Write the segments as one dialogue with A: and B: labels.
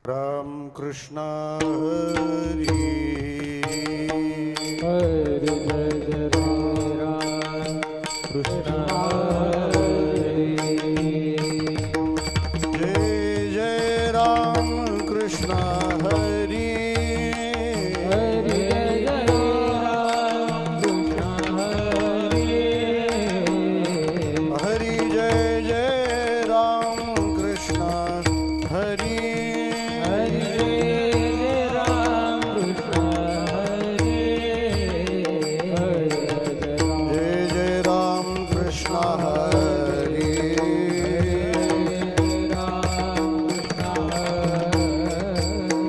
A: राम कृष्ण हरी
B: हरे जय राम कृष्ण हरे
A: जय जय राम कृष्ण हरी
B: हरे जय राम कृष्ण हरे
A: हरी जय जय राम कृष्ण हरी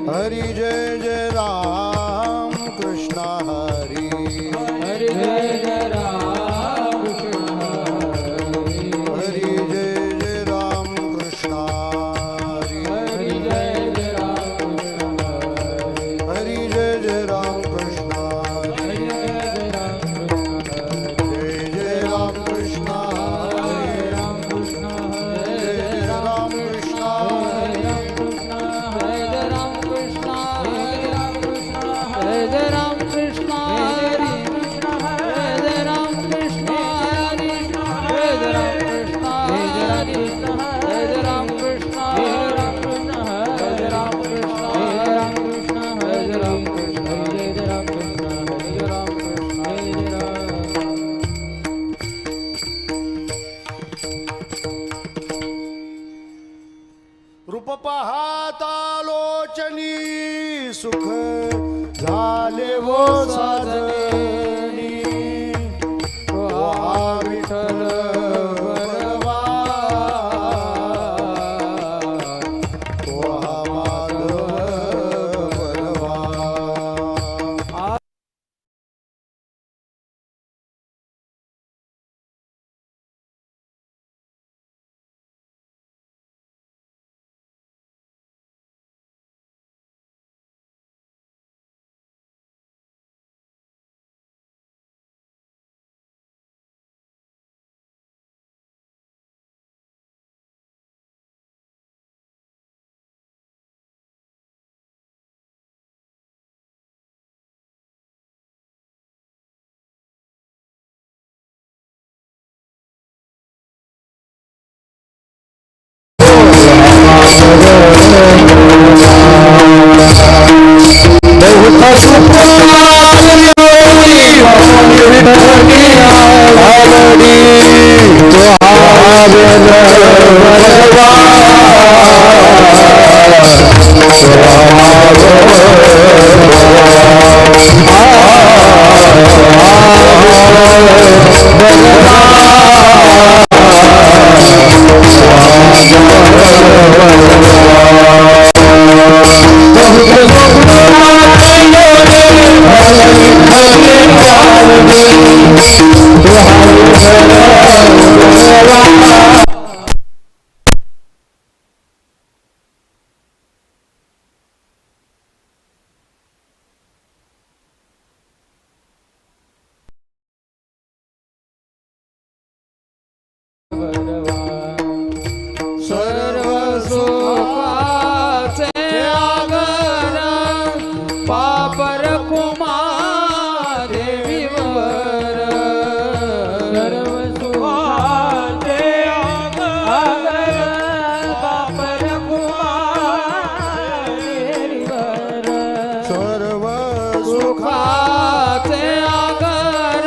A: हरि जय जय राम कृष्ण हरि
B: हरे जय राम कृष्ण
A: हरि जय जय राम कृष्ण हरि
B: हरे जय जय राम कृष्ण
A: हरि जय जय राम कृष्ण
B: हरे
A: जय जय राम कृष्ण हरि
B: राम कृष्ण
A: जय जय राम कृष्ण
B: हरे जय राम कृष्ण हरे जय राम कृष्ण हरे जय राम कृष्ण हरे जय राम कृष्ण हरे जय राम कृष्ण हरे जय राम कृष्ण हरे जय राम कृष्ण हरे जय राम कृष्ण हरे जय राम कृष्ण हरे जय
A: रूप पाहता लोचनी सुख झाले वो साजनी वा विठ्ठल बरवा वा माधव बरवा
B: सर्व सुखाचे आगर पापर कुमा देवीवर सर्व सुखाचे आगर पापर कुमा देवीवर
A: सर्व
B: सुखाचे आगर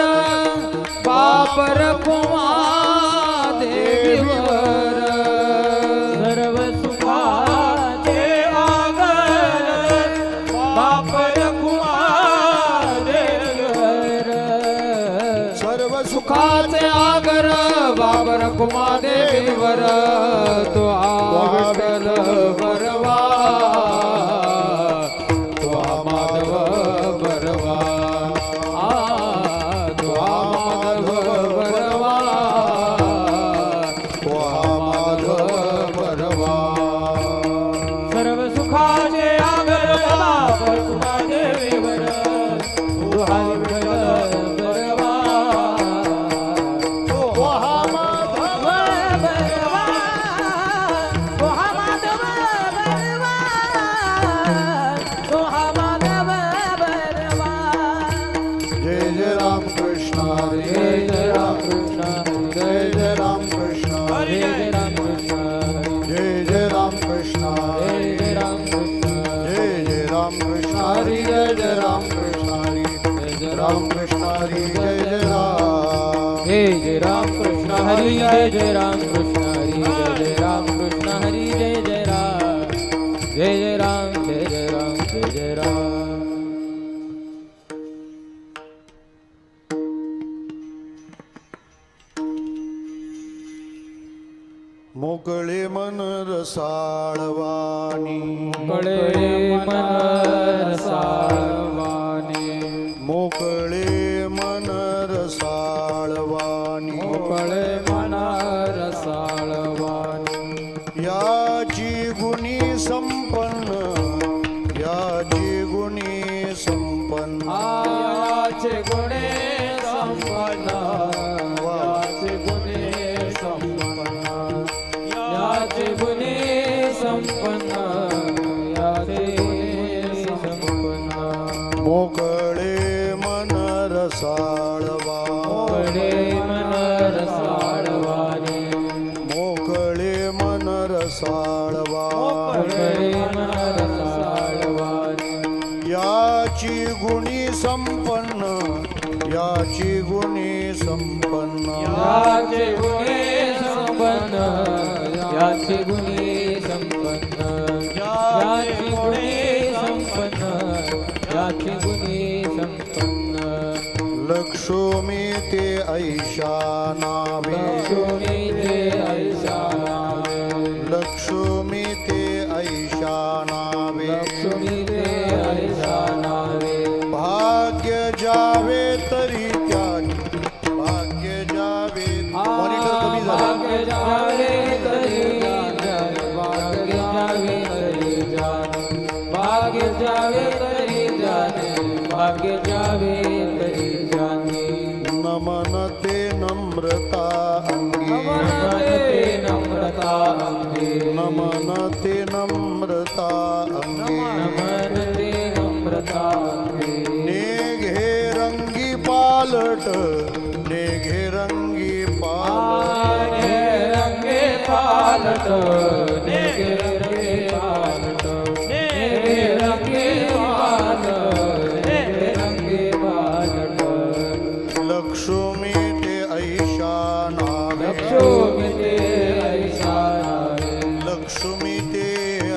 B: पापर कुमा देवीवर सर्व सुखाचे आगर पापर कुमा देवीवर
A: सर्व
B: सुखाचे आगर बाबर कुमा देवीवर तो विठ्ठल बरवा तो माधव बरवा तो माधव बरवा सर्व सुखाचे आगर बाबर कुमा देवीवर तो विठ्ठल बरवा
C: माधव बरवा
B: हरी जय राम कृष्ण
A: जय जय राम कृष्ण
B: जय जय राम कृष्ण
A: जय जय राम कृष्ण हरी जय जय राम कृष्ण हरी
B: जय जय
A: राम कृष्ण हरी जय जय राम
B: जय जय राम कृष्ण हरी जय जय राम कृष्ण हरी जय जय राम कृष्ण हरी जय जय राम जय जय राम जय जय राम जय जय राम
A: मोकळे मन रसाळवाणी
B: मोकळे मन रसाळवाणी
A: मोकळे मन रसाळवाणी
B: मोकळे मन रसाळवाणी
A: याची गुणी संपन्न याची गुणी संपन्न
B: याचे गुणे संपन्न याचे गुणे संपन्न याचे गुणे संपन्न याचे गुणे संपन्न
A: मोकळे मन रसाळवा
B: मोकळे मन रसाळवाणी
A: मोकळे मन रसाळवा
B: मोकळे मन रसाळवाणी
A: याची गुणी संपन्न याची गुणी संपन्न
B: याचे गुणे संपन्न याचे गुणे संपन्न याचे गुणे संपन्न याचे गुणे संपन्न
A: लक्ष्मी ते ऐशा नावे
B: लक्ष्मी ते ऐशा नावे
A: लक्ष्मी ते ऐशा नावे
B: लक्ष्मी ते ऐशा नावे
A: भाग्य जावे तरी त्याने भाग्य जावे मॉनिटर कमी झालं
B: भाग्य जावे तरी जाने भाग्य जावे तरी जाने भाग्य जावे तरी जाने भाग्य जावे तरी जाने
A: नमनते नम्रता अंगी
B: नमनते नम्रता अंगे
A: नमनते नम्रता अंगी
B: नमनते नम्रता अंगे
A: नेघे रंगी पालट नेघे रंगी पालट
B: रंगे पालट नेगे रंगे पालट नेगे रंगे पालट नेगे रंगे पालट
A: लक्ष्मी ते ऐशा नावे
B: लक्ष्मी ते ऐशा नावे
A: लक्ष्मी ते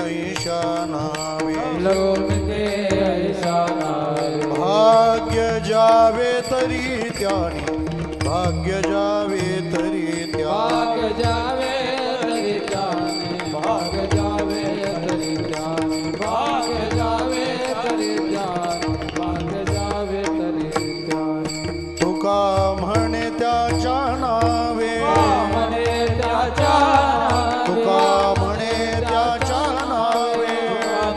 A: ऐशा नावे
B: लक्ष्मी ते ऐशा नावे
A: भाग्य जावे तरी त्याने भाग्य जावे तरी त्या
B: भाग जावे तरी जाने भाग जावे तरी जाने भाग जावे तरी जाने भाग जावे तरी जाने
A: तुका म्हणे त्याच्या नावे
B: म्हणे त्याच्या नावे
A: तुका म्हणे त्याच्या नावे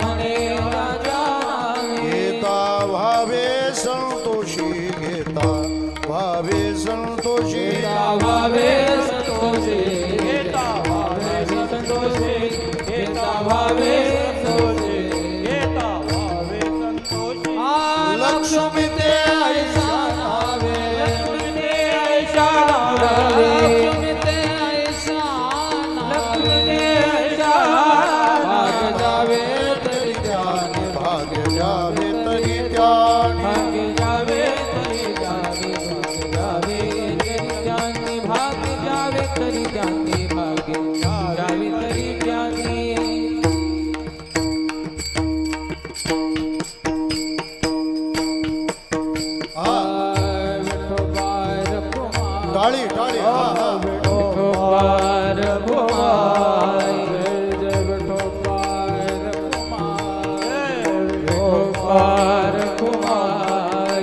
B: म्हणे त्याच्या नावे
A: घेता भावे संतोषी घेता भावे संतोषी
B: भावे संतोषे घेता भावे संतोषे घेता भावे संतोषे घेता भावे संतोषे
A: लक्ष्मी ते
B: ऐसा नावे लक्ष्मी ते ऐसा नावे लक्ष्मी ते ऐसा नावे लक्ष्मी ते ऐसा भाग जावे तरी जाने
A: भाग्य जावे तरी त्याने
B: भाग जावे तरी जावे भाग जावे तरी जाने भाग जावे तरी जाने
A: हा
B: विठोबार कुमार
A: टाळी टाळी हा हा
B: विठोबार कुमार जय जय विठोबार कुमार विठोबार कुमार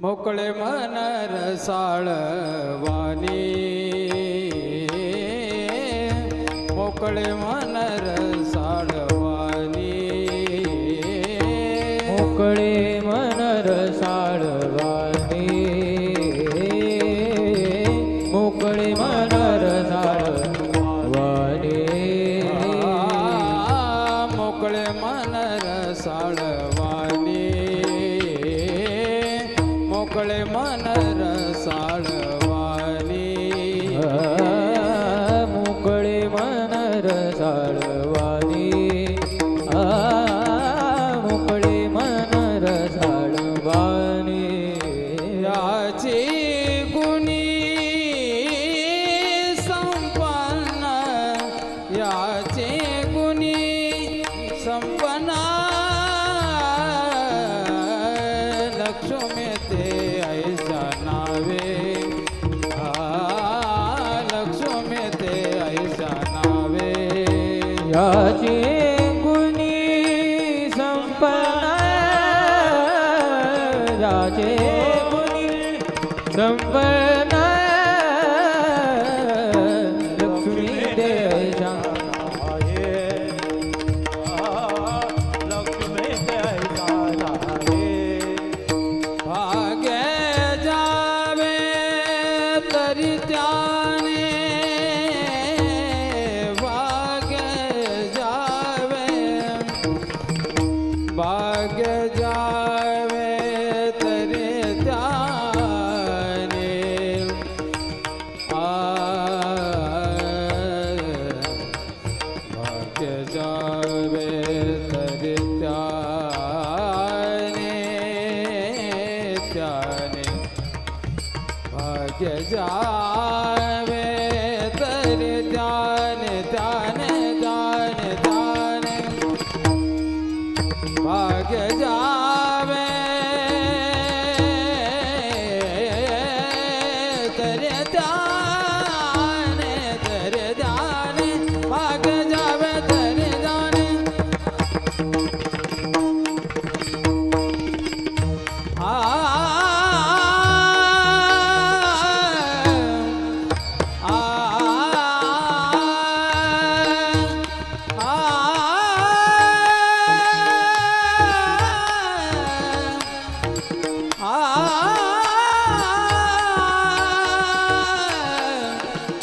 B: मोकळे मन रसाळवाणी मोकळे मन रसाळवाणी
C: मोकळे मन रसाळवाणी मोकळे मन रसाळवाणी
B: मोकळे मन रसाळवाणी मोकळे मन रसाळवाणी
C: मोकळे मन रसाळवाणी मोकळे मन रसाळवाणी
B: याची गुणी संपन्न याची गुणी संपन्न लक्ष्मी ते ऐसा नावे लक्ष्मी ते ऐसा नावे
C: याची गुणी संपन्न याचे गुणी संपन्न लक्ष्मी देशा लक्ष्मी देशा
B: भाग्य जावे तरी त्याने भाग्य जावे भाग्य जावे तरी त्याने भाग्य जावे तरी त्याने त्याने भाग्य जावे तरी त्याने त्याने त्याने त्याने भाग्य जावे तरी त्याने तरी त्याने भाग्य जावे तरी त्याने भाग्य जावे तरी त्याने
C: भाग्य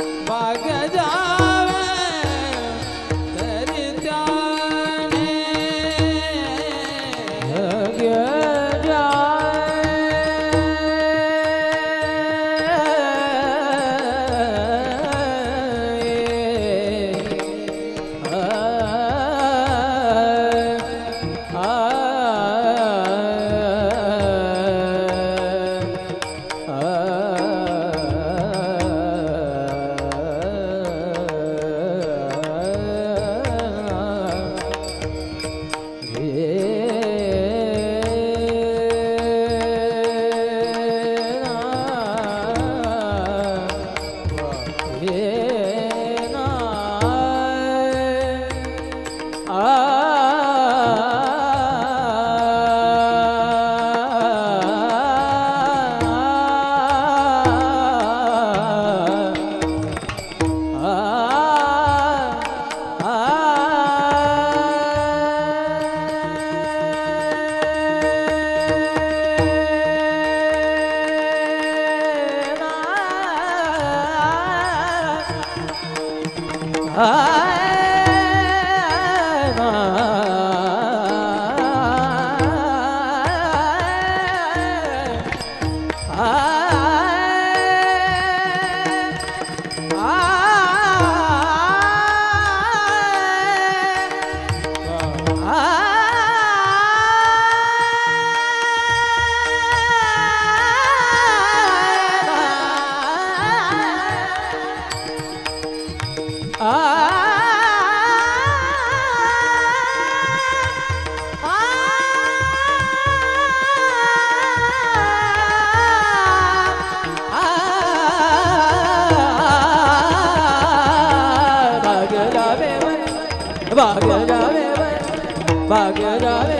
C: भाग्य जावे भाग्य जावे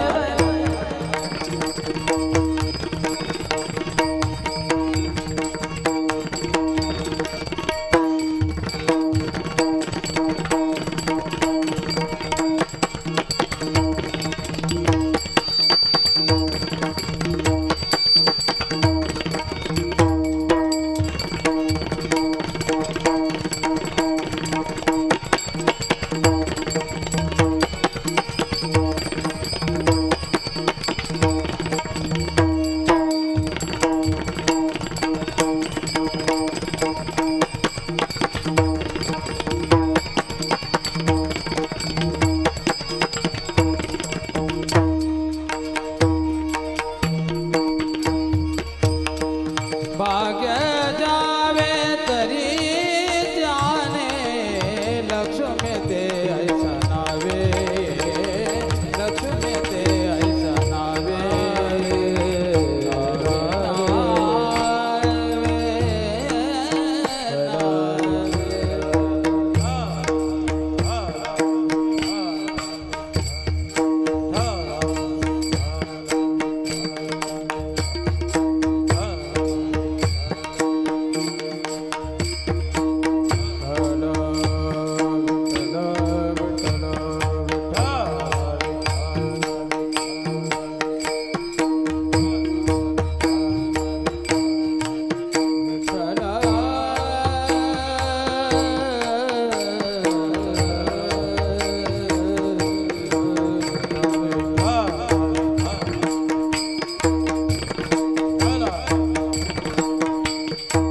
B: भाग्य जावे तरी त्याने लक्ष्मी ते ऐसा नावे लक्ष्मी ते ऐसा नावे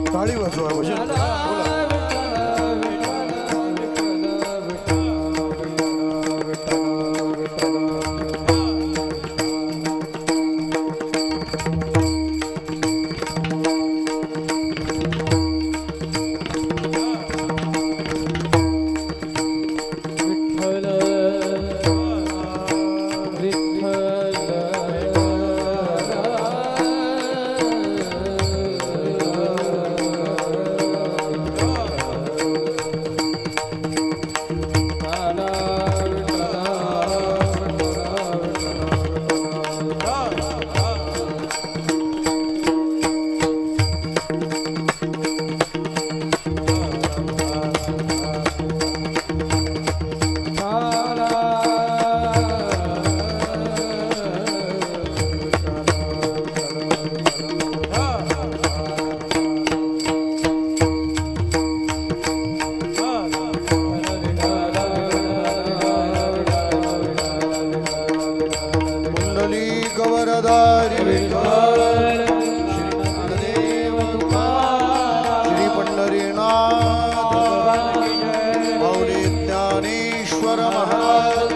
A: टाळी वाजवा भजन गवरदारी विठ्ठल श्री श्री पंढरीनाथ माऊली ज्ञानेश्वर महाराज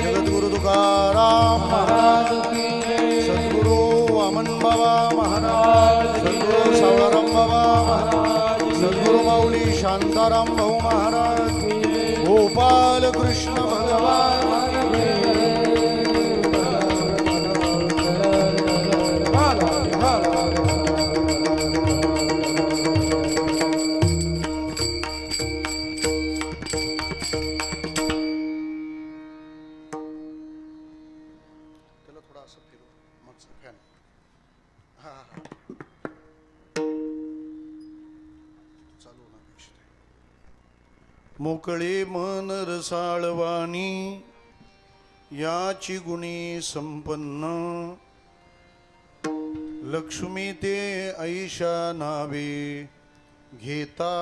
A: जगद्गुरु तुकाराम महाराज सद्गुरु वामन बाबा महाराज सद्गुरु सावळाराम बाबा महाराज सद्गुरु माऊली शांताराम भाऊ महाराज गोपाल कृष्ण भगवान मोकळे मन रसाळवाणी याची गुणी संपन्न लक्ष्मी ते ऐशा नावे घेता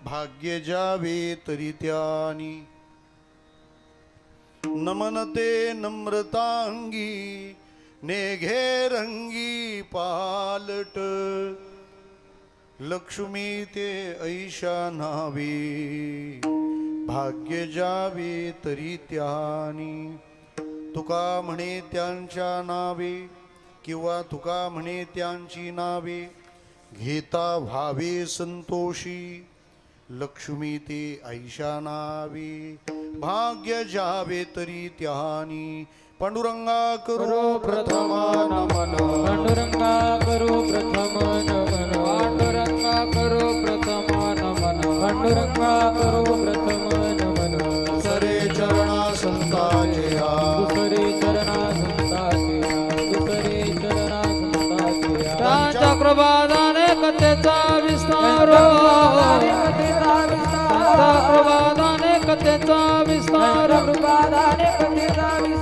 A: भाग्य जावे तरी त्यानी नमनते नम्रतांगी नेघे रंगी पालट लक्ष्मी ते ऐशा नावे भाग्य जावे तरी त्यानी तुका म्हणे त्यांच्या नावे किंवा तुका म्हणे त्यांची नावे घेता व्हावे संतोषी लक्ष्मी ते ऐशा नावे भाग्य जावे तरी त्यानी पांडुरंगा करो प्रथम नमन
B: पांडुरंगा करो प्रथम नमन पांडुरंगा करो प्रथम नमन पांडुरंगा करो प्रथम नमन
A: सरे चरणा
B: कृपादाने कथेचा विस्तार कृपादाने कथेचा विस्तार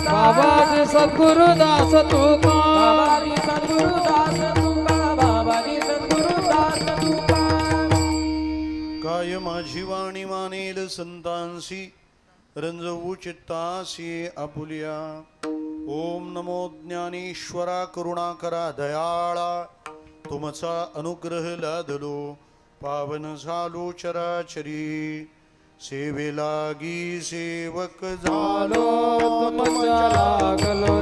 B: बाबाजी सद्गुरुदास तुका
A: काय माझी वाणी मानेल संतांसी रंजवू चित्तासी आपुलिया. ओम नमो ज्ञानेश्वरा करुणाकरा दयाळा तुमचा अनुग्रह लादलो पावन झालो चराचरी. सेवे लागी सेवक झालो
B: तुमच्या लागलो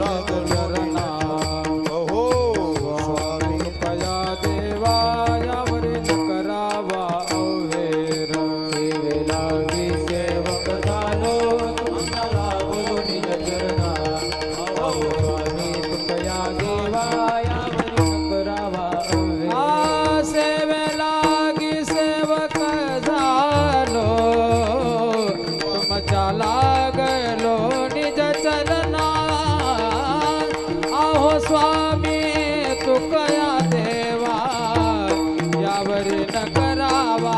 B: चरणा.
A: अहो स्वामी
B: कृपया देवा यावरी करावा अवहेर. सेवे लागी सेवक झालो तुमच्या लागलो निज चरणा. अहो स्वामी कृपया देवा यावरी करावा अवहेर. सेवे लागी सेवक झालो तुमच्या लागलो निज चरणा. अहो स्वामी तुकया देवा यावरी न करावा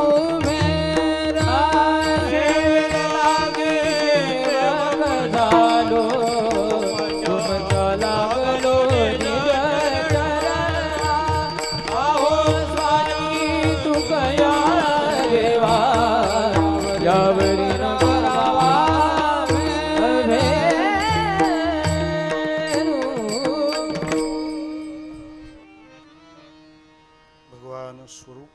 B: उभेरा. सेवे लागे झालो तुमच्या लागलो निज चरणा. अहो स्वामी तुकया देवा यावरी न करावा उभेरा.
A: भगवान स्वरूप.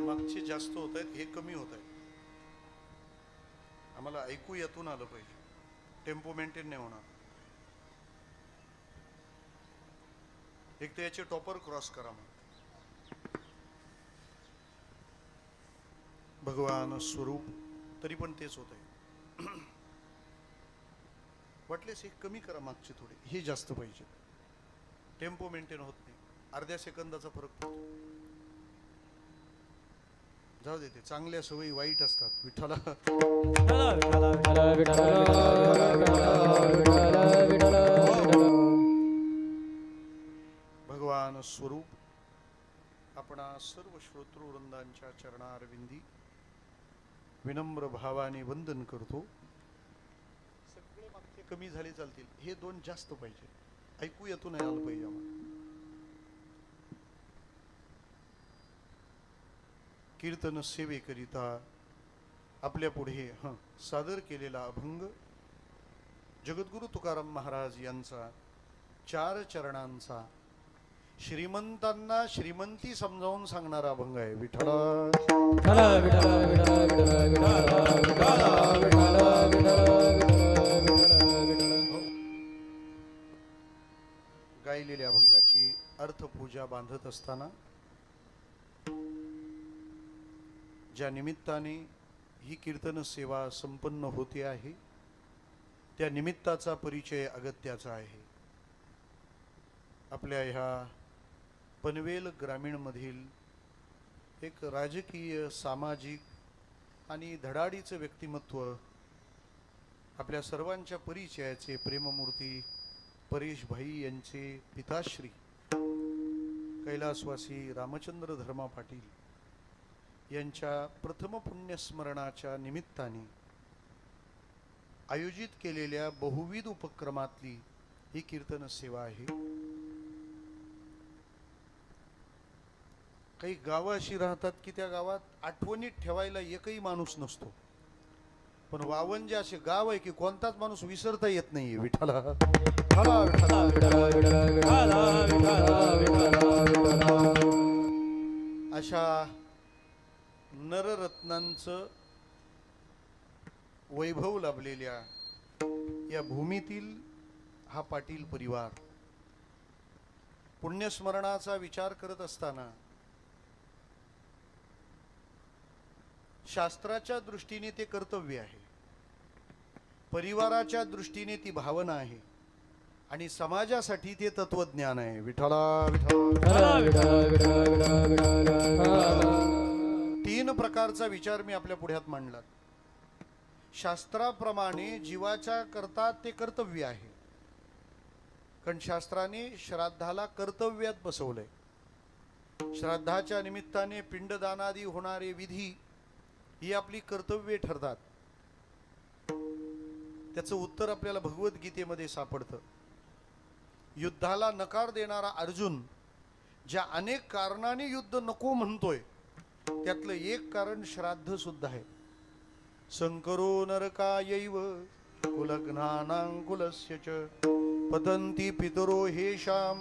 A: मागचे जास्त होत आहेत, हे कमी होत आहेत. आम्हाला ऐकू यातून आलं पाहिजे. टेम्पो मेंटेन नाही होणार. एक तर याचे टॉपर क्रॉस करा मग. भगवान स्वरूप. तरी पण तेच होत आहे. वाटलेस एक कमी करा मागचे थोडे, हे जास्त पाहिजे. टेम्पो मेंटेन होत नाही. अर्ध्या सेकंदाचा फरक पडतो. जाऊ दे, ते चांगल्या सवयी वाईट असतात. विठ्ठला भगवान स्वरूप आपणा सर्व श्रोतृवृंदांच्या चरणारविंदी विनम्र भावाने वंदन करतो. सगळे मागचे कमी झाले चालतील, हे दोन जास्त पाहिजे. ऐकू यातून नाही आलं पाहिजे आम्हाला. कीर्तन सेवेकरिता आपल्या पुढे सादर केलेला अभंग जगद्गुरु तुकाराम महाराज यांचा 4 चरणांचा श्रीमंतांना श्रीमंती समजावून सांगणारा अभंग आहे. विठ्ठला गायलेल्या अभंगाची अर्थपूजा बांधत असताना ज्या निमित्ताने ही कीर्तन सेवा संपन्न होते आहे त्या निमित्ताचा परिचय अगत्याचा आहे. आपल्या ह्या पनवेल ग्रामीणमधील एक राजकीय सामाजिक आणि धडाडीचं व्यक्तिमत्व आपल्या सर्वांच्या परिचयाचे प्रेममूर्ती परेश भाई यांचे पिताश्री कैलासवासी रामचंद्र धर्मा पाटील यांच्या प्रथम पुण्यस्मरणाच्या निमित्ताने आयोजित केलेल्या बहुविध उपक्रमातली ही कीर्तन सेवा आहे. काही गावं अशी राहतात की त्या गावात आठवणीत ठेवायला एकही माणूस नसतो, पण वावंजे असे गाव आहे की कोणताच माणूस विसरता येत नाहीये. विठ्ठला अशा नररत्नांचं वैभव लाभलेल्या या भूमीतील हा पाटील परिवार पुण्यस्मरणाचा विचार करत असताना शास्त्राच्या दृष्टीने ते कर्तव्य आहे, परिवाराच्या दृष्टीने ती भावना आहे आणि समाजासाठी ते तत्वज्ञान आहे. विठ्ठला तीन प्रकारचा विचार मी आपल्या पुढ्यात मांडला. शास्त्राप्रमाणे जीवाच्या करता ते कर्तव्य आहे, कारण शास्त्राने श्राद्धाला कर्तव्यात बसवलंय. श्राद्धाच्या निमित्ताने पिंडदानादी होणारे विधी ही आपली कर्तव्ये ठरतात. त्याचं उत्तर आपल्याला भगवद्गीतेमध्ये सापडतं. युद्धाला नकार देणारा अर्जुन ज्या अनेक कारणाने युद्ध नको म्हणतोय त्यातलं एक कारण श्राद्ध सुद्धा आहे. संकरो नरकायैव कुलघ्नानांकुलस्य च पतंती पितरो हेषाम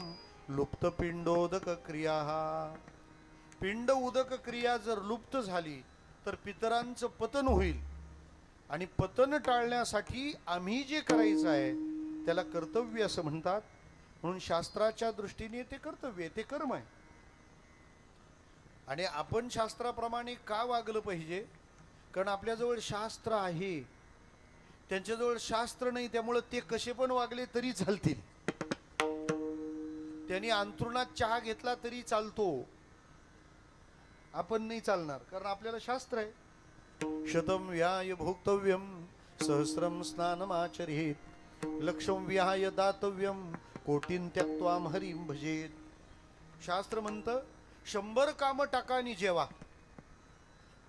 A: लुप्त पिंडोदक क्रिया. पिंड उदक क्रिया जर लुप्त झाली तर पितरांचं पतन होईल आणि पतन टाळण्यासाठी आम्ही जे करायचं आहे त्याला कर्तव्य असं म्हणतात. म्हणून शास्त्राच्या दृष्टीने ते कर्तव्य आहे, ते कर्म आहे. आणि आपण शास्त्राप्रमाणे का वागलं पाहिजे? कारण आपल्याजवळ शास्त्र आहे, त्यांच्याजवळ शास्त्र नाही, त्यामुळे ते कसे पण वागले तरी चालतील. त्यांनी अंथरुणात चहा घेतला तरी चालतो, आपण नाही चालणार, कारण आपल्याला शास्त्र आहे. शतम व्याय भोक्तव्यम सहस्रम स्नानमाचरेत लक्षम विहाय दातव्यम कोटीन त्यक्त्वाम हरिम भजेत. शास्त्र म्हणतं 100 कामं टाका आणि जेवा.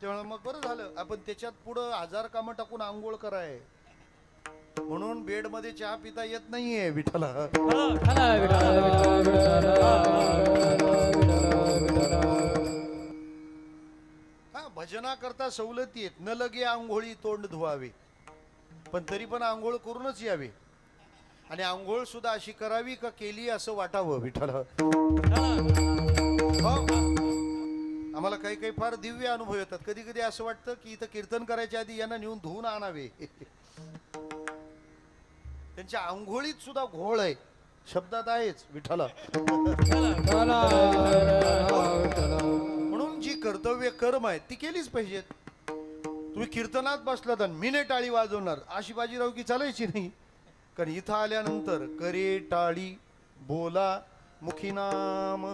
A: तेव्हा मग बरं झालं, आपण त्याच्यात पुढं 1000 कामं टाकून आंघोळ कराय. म्हणून बेड मध्ये चहा पिता येत नाहीये विठ्ठला. हा, भजना करता सवलती आहेत. न लगे आंघोळी तोंड धुवावे, पण तरी पण आंघोळ करूनच यावे. आणि आंघोळ सुद्धा अशी करावी का केली असं वाटावं विठ्ठला. आम्हाला काही काही फार दिव्य अनुभव येतात. कधी कधी असं वाटतं की इथं कीर्तन करायच्या आधी यांना नेऊन धुवून आणावे. त्यांच्या आंघोळीत सुद्धा घोळ आहे, शब्दात आहेच विठ्ठला. म्हणून जी कर्तव्य कर्म आहेत ती केलीच पाहिजेत. तुम्ही कीर्तनात बसलात आणि मी नाही टाळी वाजवणार अशी बाजीराव की चालायची नाही. कारण इथं आल्यानंतर करे टाळी बोला मुखी नाम,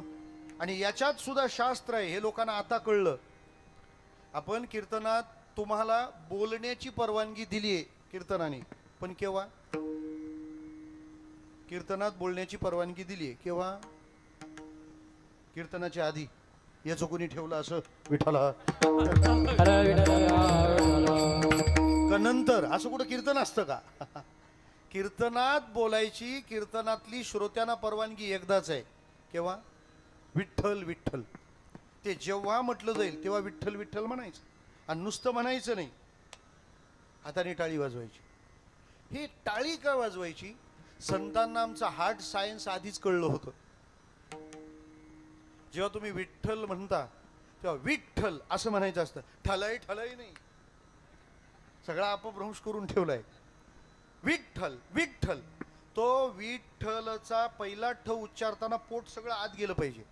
A: आणि याच्यात सुद्धा शास्त्र आहे. हे लोकांना आता कळलं. आपण कीर्तनात तुम्हाला बोलण्याची परवानगी दिली आहे कीर्तनाने, पण केव्हा? कीर्तनात बोलण्याची परवानगी दिली आहे केव्हा? कीर्तनाच्या आधी. याचं कोणी ठेवलं असं विठ्ठला? का नंतर? असं कुठं कीर्तन असतं का? कीर्तनात बोलायची, कीर्तनातली श्रोत्यांना परवानगी एकदाच आहे. केव्हा? विठ्ठल विठ्ठल. ते जेव्हा म्हटलं जाईल तेव्हा विठ्ठल विठ्ठल म्हणायचं, आणि नुसतं म्हणायचं नाही, हाताने टाळी वाजवायची. ही टाळी का वाजवायची? संतांना आमचं हार्ट सायन्स आधीच कळलं होतं. जेव्हा तुम्ही विठ्ठल म्हणता तेव्हा विठ्ठल असं म्हणायचं असतं. ठलय ठलय नाही, सगळा अपभ्रंश करून ठेवलाय. विठ्ठल विठ्ठल. तो विठ्ठलचा पहिला ठ उच्चारताना पोट सगळं आत गेलं पाहिजे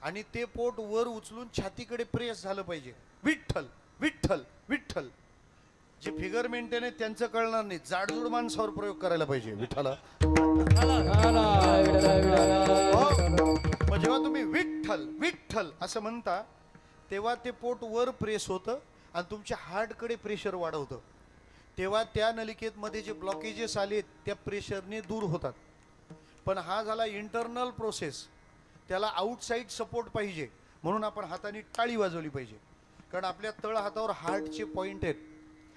A: आणि ते पोट वर उचलून छातीकडे प्रेस झालं पाहिजे. विठ्ठल विठ्ठल विठ्ठल. जे फिगर मेंटेन आहे त्यांचं कळणार नाही, जाडजूड माणसावर प्रयोग करायला पाहिजे विठ्ठला. जेव्हा तुम्ही विठ्ठल विठ्ठल असं म्हणता तेव्हा ते पोट वर प्रेस होतं आणि तुमच्या हार्टकडे प्रेशर वाढवतं. तेव्हा त्या नलिकेत मध्ये जे ब्लॉकेजेस आले त्या प्रेशरने दूर होतात. पण हा झाला इंटरनल प्रोसेस, त्याला आउटसाइड सपोर्ट पाहिजे. म्हणून आपण हाताने टाळी वाजवली पाहिजे, कारण आपल्या तळ हातावर हार्टचे पॉइंट आहेत.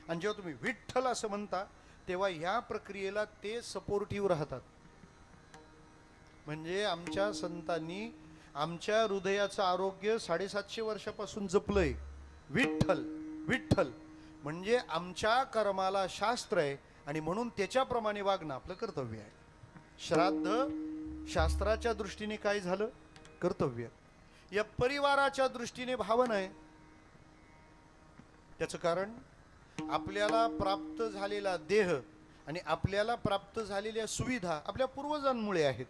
A: आणि जेव्हा तुम्ही विठ्ठल असं म्हणता तेव्हा ह्या प्रक्रियेला ते सपोर्टिव्ह राहतात. म्हणजे आमच्या संतांनी आमच्या हृदयाचं आरोग्य 750 वर्षापासून जपलंय. विठ्ठल विठ्ठल म्हणजे आमच्या कर्माला शास्त्र आहे आणि म्हणून त्याच्याप्रमाणे वागणं आपलं कर्तव्य आहे. श्राद्ध शास्त्राच्या दृष्टीने काय झालं? कर्तव्य. या परिवाराच्या दृष्टीने भावना आहे. त्याचं कारण आपल्याला प्राप्त झालेला देह आणि आपल्याला प्राप्त झालेल्या सुविधा आपल्या पूर्वजांमुळे आहेत,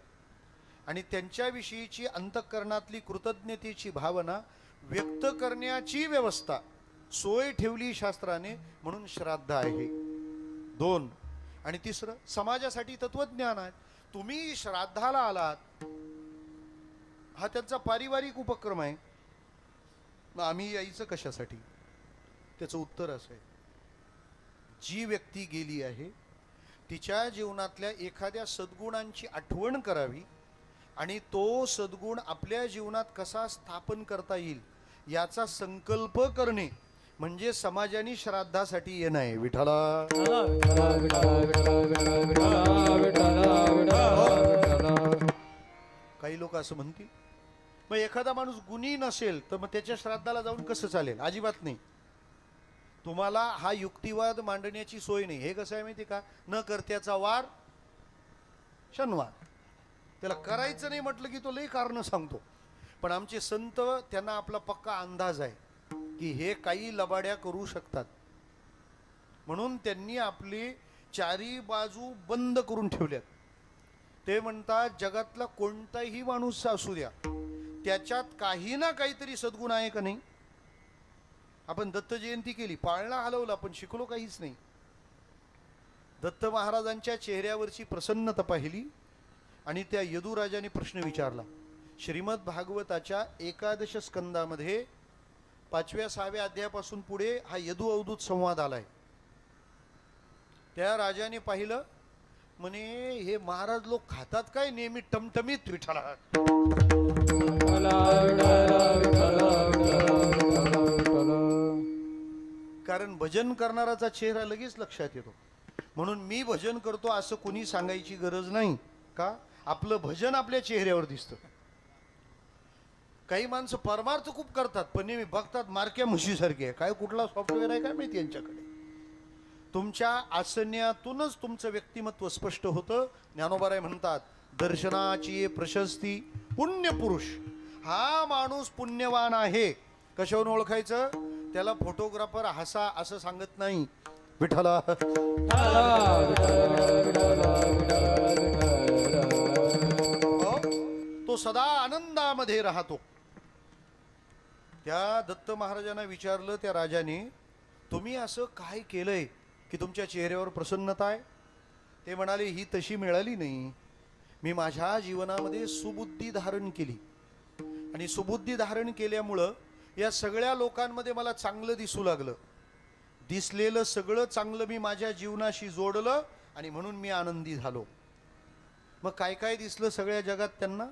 A: आणि त्यांच्याविषयीची अंतःकरणातली कृतज्ञतेची भावना व्यक्त करण्याची व्यवस्था सोय ठेवली शास्त्राने, म्हणून श्राद्ध आहे. 2. आणि 3 समाजासाठी तत्वज्ञान आहे. तुम्ही श्राद्धाला आलात हा त्यांचा पारिवारिक उपक्रम आहे, मग आम्ही यायचं कशासाठी? त्याचं उत्तर असं आहे, जी व्यक्ती गेली आहे तिच्या जीवनातल्या एखाद्या सद्गुणांची आठवण करावी आणि तो सद्गुण आपल्या जीवनात कसा स्थापन करता येईल याचा संकल्प करणे म्हणजे समाजाने श्राद्धासाठी येणं आहे. विठ्ठला काही लोक असं म्हणतील मग एखादा माणूस गुणी नसेल तर मग त्याच्या श्राद्धाला जाऊन कसं चालेल? अजिबात नाही. तुम्हाला हा युक्तिवाद मांडण्याची सोय नाही. हे कसं आहे माहिती का? न करत्याचा वार शनिवार. त्याला करायचं नाही म्हटलं की तो लई कारण सांगतो. पण आमचे संत त्यांना आपला पक्का अंदाज आहे की हे काही लबाड्या करू शकतात, म्हणून त्यांनी आपली चारी बाजू बंद करून ठेवल्यात. ते म्हणतात जगातला कोणताही माणूस असू द्या त्याच्यात काही ना काहीतरी सद्गुण आहे का नाही. आपण दत्त जयंती केली, पाळणा हलवला, पण शिकलो काहीच नाही. दत्त महाराजांच्या चेहऱ्यावरची प्रसन्नता पाहिली आणि त्या यदुराजाने प्रश्न विचारला. श्रीमद भागवताच्या 11 स्कंदामध्ये 5व्या-6व्या अध्यायापासून पुढे हा यदु अवधूत संवाद आलाय. त्या राजाने पाहिलं, म्हणे हे महाराज लोक खातात काय नेहमी टमटमीत विठ्ठला. कारण भजन करणाराचा चेहरा लगेच लक्षात येतो. म्हणून मी भजन करतो असं कोणी सांगायची गरज नाही. का? आपलं भजन आपल्या चेहऱ्यावर दिसतं. काही माणसं परमार्थ खूप करतात पण नेहमी बघतात मारक्या म्हशीसारखे आहे. काय कुठला सॉफ्टवेअर आहे काय माहिती यांच्याकडे. तुमच्या आसन्यातूनच तुमचं व्यक्तिमत्व स्पष्ट होतं. ज्ञानोबाराय म्हणतात दर्शनाची प्रशस्ती पुण्यपुरुष. हा माणूस पुण्यवान आहे. कशावरून ओळखायचं? त्याला फोटोग्राफर हसा असं सांगत नाही. विठ्ठला तो सदा आनंदामध्ये राहतो. त्या दत्त महाराजांना विचारलं त्या राजाने, तुम्ही असं काय केलंय की तुमच्या चेहऱ्यावर प्रसन्नता आहे? ते म्हणाले ही तशी मिळाली नाही. मी माझ्या जीवनामध्ये सुबुद्धी धारण केली आणि सुबुद्धी धारण केल्यामुळं या सगळ्या लोकांमध्ये मला चांगलं दिसू लागलं. दिसलेलं सगळं चांगलं मी माझ्या जीवनाशी जोडलं आणि म्हणून मी आनंदी झालो. मग काय काय दिसलं सगळ्या जगात त्यांना?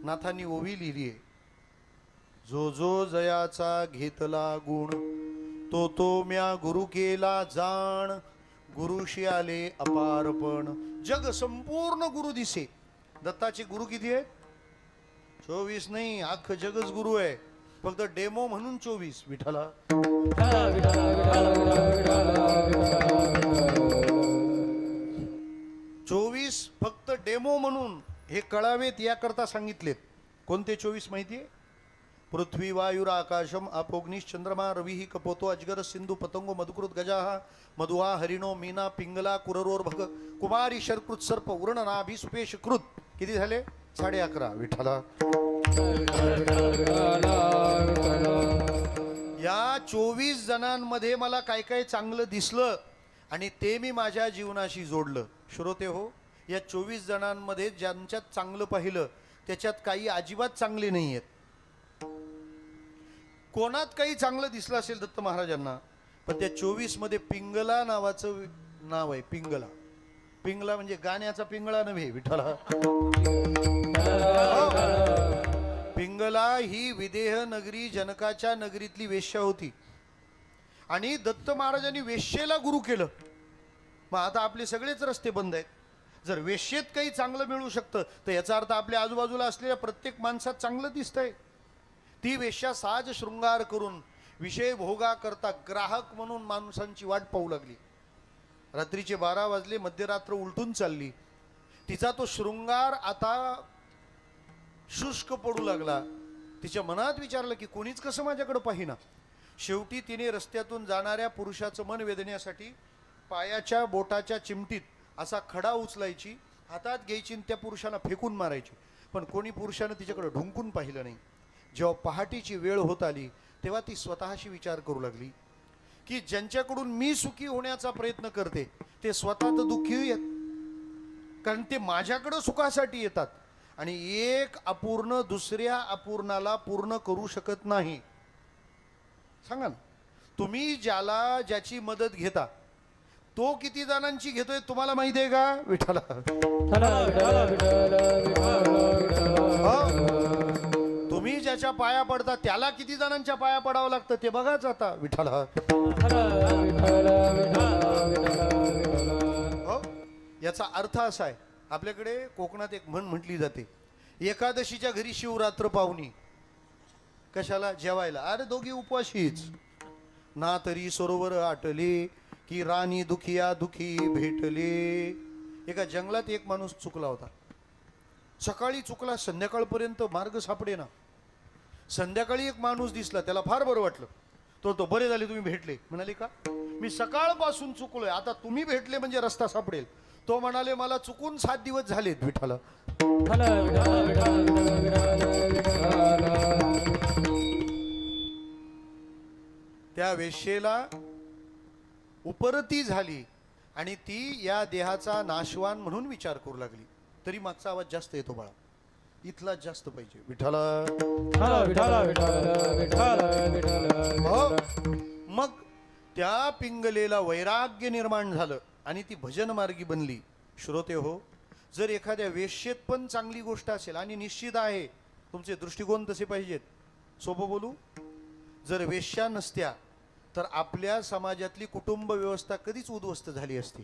A: नाथांनी ओवी लिहिली आहे, जो जो जयाचा घेतला गुण तो तो म्या गुरु केला जाण. गुरुशी आले अपारपण जग संपूर्ण गुरु दिसे. दत्ताचे गुरु किती आहेत? 24 नाही, अख्खं जगच गुरु आहे. फक्त डेमो म्हणून 24. विठ्ठला 24 फक्त डेमो म्हणून हे कळावेत याकरता सांगितलेत. कोणते 24 माहितीये? पृथ्वी वायुर आकाशम अपोग्निश चंद्रमा रवी कपोतो अजगर सिंधू पतंगो मधुकृत गजाहा मधुहा हरिणो मीना पिंगला कुररोर भग कुमारी शरकृत सर्प उर्ण नाभी सुपेश कृत. किती झाले? 11.5. विठ्ठला या 24 जणांमध्ये मला काय काय चांगलं दिसलं आणि ते मी माझ्या जीवनाशी जोडलं. श्रोते हो, या 24 जणांमध्ये ज्यांच्यात चांगलं पाहिलं त्याच्यात काही अजिबात चांगले नाही आहेत. कोणात काही चांगलं दिसलं असेल दत्त महाराजांना, पण त्या 24 मध्ये पिंगला नावाचं नाव आहे. पिंगला. पिंगला म्हणजे गाण्याचा पिंगळा नव्हे. विठ्ठला पिंगला ही विदेह नगरी जनकाच्या नगरीतली वेश्या होती आणि दत्त महाराजांनी वेश्येला गुरु केलं. मग आता आपले सगळेच रस्ते बंद आहेत. जर वेश्येत काही चांगलं मिळू शकतं तर याचा अर्थ आपल्या आजूबाजूला असलेल्या प्रत्येक माणसात चांगलं दिसतंय. ती वेश्या साज शृंगार करून विषय भोगा करता ग्राहक म्हणून माणसांची वाट पाहू लागली. रात्रीचे 12 वाजले, मध्यरात्र उलटून चालली. तिचा तो शृंगार आता शुष्क पडू लागला. तिच्या मनात विचारलं की कोणीच कसं माझ्याकडे पाहिना. शेवटी तिने रस्त्यातून जाणाऱ्या पुरुषाचं मन वेधण्यासाठी पायाच्या बोटाच्या चिमटीत असा खडा उचलायची, हातात घ्यायची आणि त्या पुरुषाला फेकून मारायची. पण कोणी पुरुषानं तिच्याकडे ढुंकून पाहिलं नाही. जेव्हा पहाटेची वेळ होत आली तेव्हा ती स्वतःशी विचार करू लागली की ज्यांच्याकडून मी सुखी होण्याचा प्रयत्न करते ते स्वतः तर दुःखी आहेत, कारण ते माझ्याकडं सुखासाठी येतात आणि एक अपूर्ण दुसऱ्या अपूर्णाला पूर्ण करू शकत नाही. सांगा ना, तुम्ही ज्याची मदत घेता तो किती जणांची घेतोय तुम्हाला माहिती आहे का विठ्ठला? हो? तुम्ही ज्याच्या पाया पडता त्याला किती जणांच्या पाया पडावं लागतं ते बघाच आता विठ्ठला. हो? याचा अर्थ असा आहे, आपल्याकडे कोकणात एक म्हण म्हटली जाते, एकादशीच्या घरी शिवरात्र पाहुणी. कशाला? जेवायला. अरे दोघी उपवाशीच. ना तरी सरोवर आटले की राणी दुखिया दुखी भेटले. एका जंगलात एक माणूस चुकला होता. सकाळी चुकला, संध्याकाळपर्यंत मार्ग सापडे ना. संध्याकाळी एक माणूस दिसला, त्याला फार बरं वाटलं. तो बरे झाले तुम्ही भेटले. म्हणाले का? मी सकाळपासून चुकलोय, आता तुम्ही भेटले म्हणजे रस्ता सापडेल. तो म्हणाले मला चुकून 7 दिवस झालेत विठ्ठल. त्या वेश्येला उपरती झाली आणि ती या देहाचा नाशवान म्हणून विचार करू लागली. तरी मागचा आवाज जास्त येतो बाळा, इथला जास्त पाहिजे विठ्ठल. मग त्या पिंगलेला वैराग्य निर्माण झालं आणि ती भजन मार्गी बनली. श्रोते हो, जर एखाद्या वेश्येत पण चांगली गोष्ट असेल, आणि निश्चित आहे तुमचे दृष्टिकोन तसे पाहिजेत. सोपं बोलू, जर वेश्या नसत्या तर आपल्या समाजातली कुटुंब व्यवस्था कधीच उद्ध्वस्त झाली असती.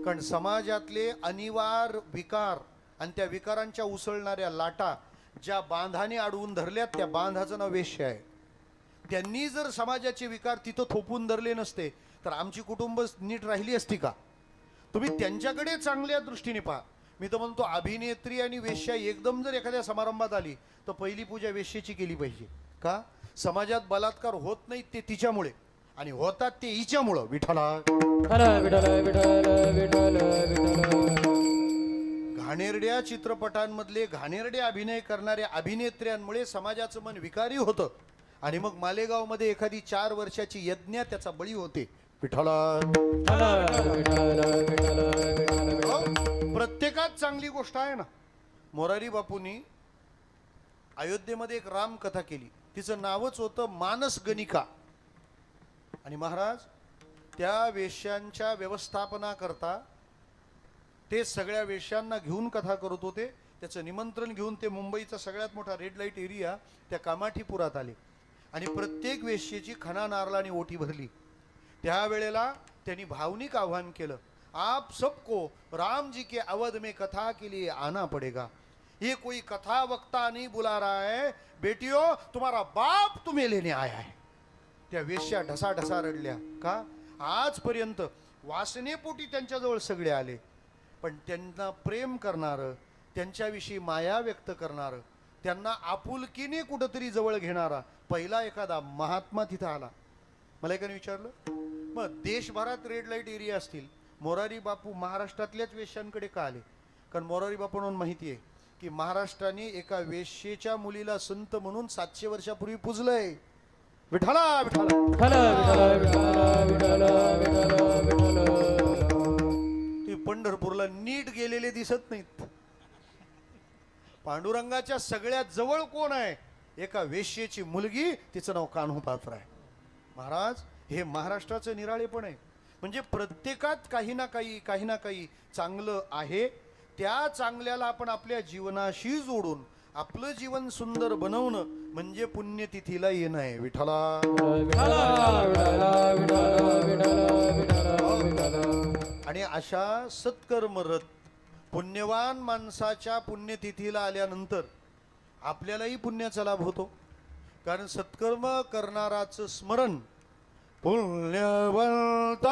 A: कारण समाजातले अनिवार्य विकार आणि त्या विकारांच्या उसळणाऱ्या लाटा ज्या बांधाने अडवून धरल्यात, त्या बांधाचं नाव वेश्य आहे. त्यांनी जर समाजाचे विकार तिथं थोपून धरले नसते तर आमची कुटुंब नीट राहिली असती का? तुम्ही त्यांच्याकडे चांगल्या दृष्टीने पहा. मी तर म्हणतो, अभिनेत्री आणि वेश्या एकदम जर एखाद्या समारंभात आली तर पहिली पूजा वेश्येची केली पाहिजे. का? समाजात बलात्कार होत नाहीत ते तिच्यामुळे, आणि होतात ते हिच्यामुळं विठ्ठला. घाणेरड्या चित्रपटांमधले घाणेरडे अभिनय करणाऱ्या अभिनेत्र्यांमुळे समाजाचं मन विकारी होतं, आणि मग मालेगाव मध्ये एखादी 4 वर्षाची यज्ञा त्याचा बळी होते विठ्ठला. प्रत्येकात चांगली गोष्ट आहे ना. मोरारी बापूंनी अयोध्येमध्ये एक रामकथा केली, तिचं नावच होतं मानस गणिका. आणि महाराज त्या वेश्यांच्या व्यवस्थापना करता ते सगळ्या वेश्यांना घेऊन कथा करत होते. त्याचं निमंत्रण घेऊन ते मुंबईचा सगळ्यात मोठा रेड लाईट एरिया त्या कामाठीपुरात आले आणि प्रत्येक वेश्येची खणा नारळाने ओटी भरली. त्यावेळेला त्यांनी भावनिक आव्हान केलं, आप सबको राम जी के अवध में कथा के लिए आना पड़ेगा. ये कोई कथा वक्ता नहीं बुला रहा है, बेटियों तुम्हारा बाप तुम्हें लेने आया है. त्या वेश्या ढसाढसा रडल्या. का? आजपर्यंत वासनेपोटी त्यांच्याजवळ सगळे आले, पण त्यांना प्रेम करणारं, त्यांच्याविषयी माया व्यक्त करणारं, त्यांना आपुलकीने कुठंतरी जवळ घेणारा पहिला एखादा महात्मा तिथं आला. मला एकाने विचारलं, मग देशभरात रेड लाईट एरिया असतील, मोरारी बापू महाराष्ट्रातल्याच वेश्यांकडे का आले? कारण मोरारी बापूंना माहिती आहे की महाराष्ट्राने एका वेश्येच्या मुलीला संत म्हणून 700 वर्षापूर्वी पूजलंय. विठ्ठला तुम्ही पंढरपूरला नीट गेलेले दिसत नाहीत. पांडुरंगाच्या सगळ्यात जवळ कोण आहे? एका वेश्येची मुलगी, तिचं नाव कान्होपात्र आहे. महाराज, हे महाराष्ट्राचं निराळेपण आहे. म्हणजे प्रत्येकात काही ना काही चांगलं आहे. त्या चांगल्याला आपण आपल्या जीवनाशी जोडून आपलं जीवन सुंदर बनवणं म्हणजे पुण्यतिथीला येणं आहे विठ्ठला. आणि अशा सत्कर्मरत पुण्यवान माणसाच्या पुण्यतिथीला आल्यानंतर आपल्यालाही पुण्याचा लाभ होतो. कारण सत्कर्म करणाराचं स्मरण पुण्यवंत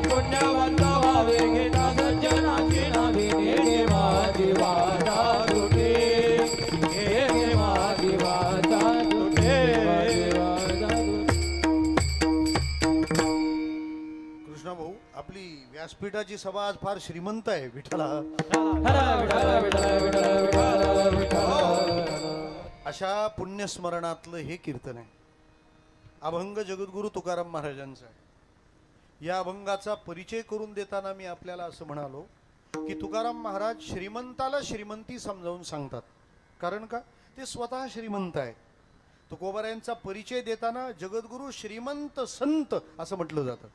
C: पुण्यवंत व्हावे घेता
A: व्यासपीठाची सभा आज फार श्रीमंत आहे विठ्ठला.
C: हर विठ्ठल विठ्ठल विठ्ठल विठ्ठल.
A: अशा पुण्यस्मरणातलं हे कीर्तन आहे. अभंग जगद्गुरु तुकाराम महाराजांचा आहे. या अभंगाचा परिचय करून देताना मी आपल्याला असं म्हणालो की तुकाराम महाराज श्रीमंताला श्रीमंती समजावून सांगतात. कारण का? ते स्वतः श्रीमंत आहे. तुकोबारायांचा परिचय देताना जगद्गुरु श्रीमंत संत असं म्हटलं जातं.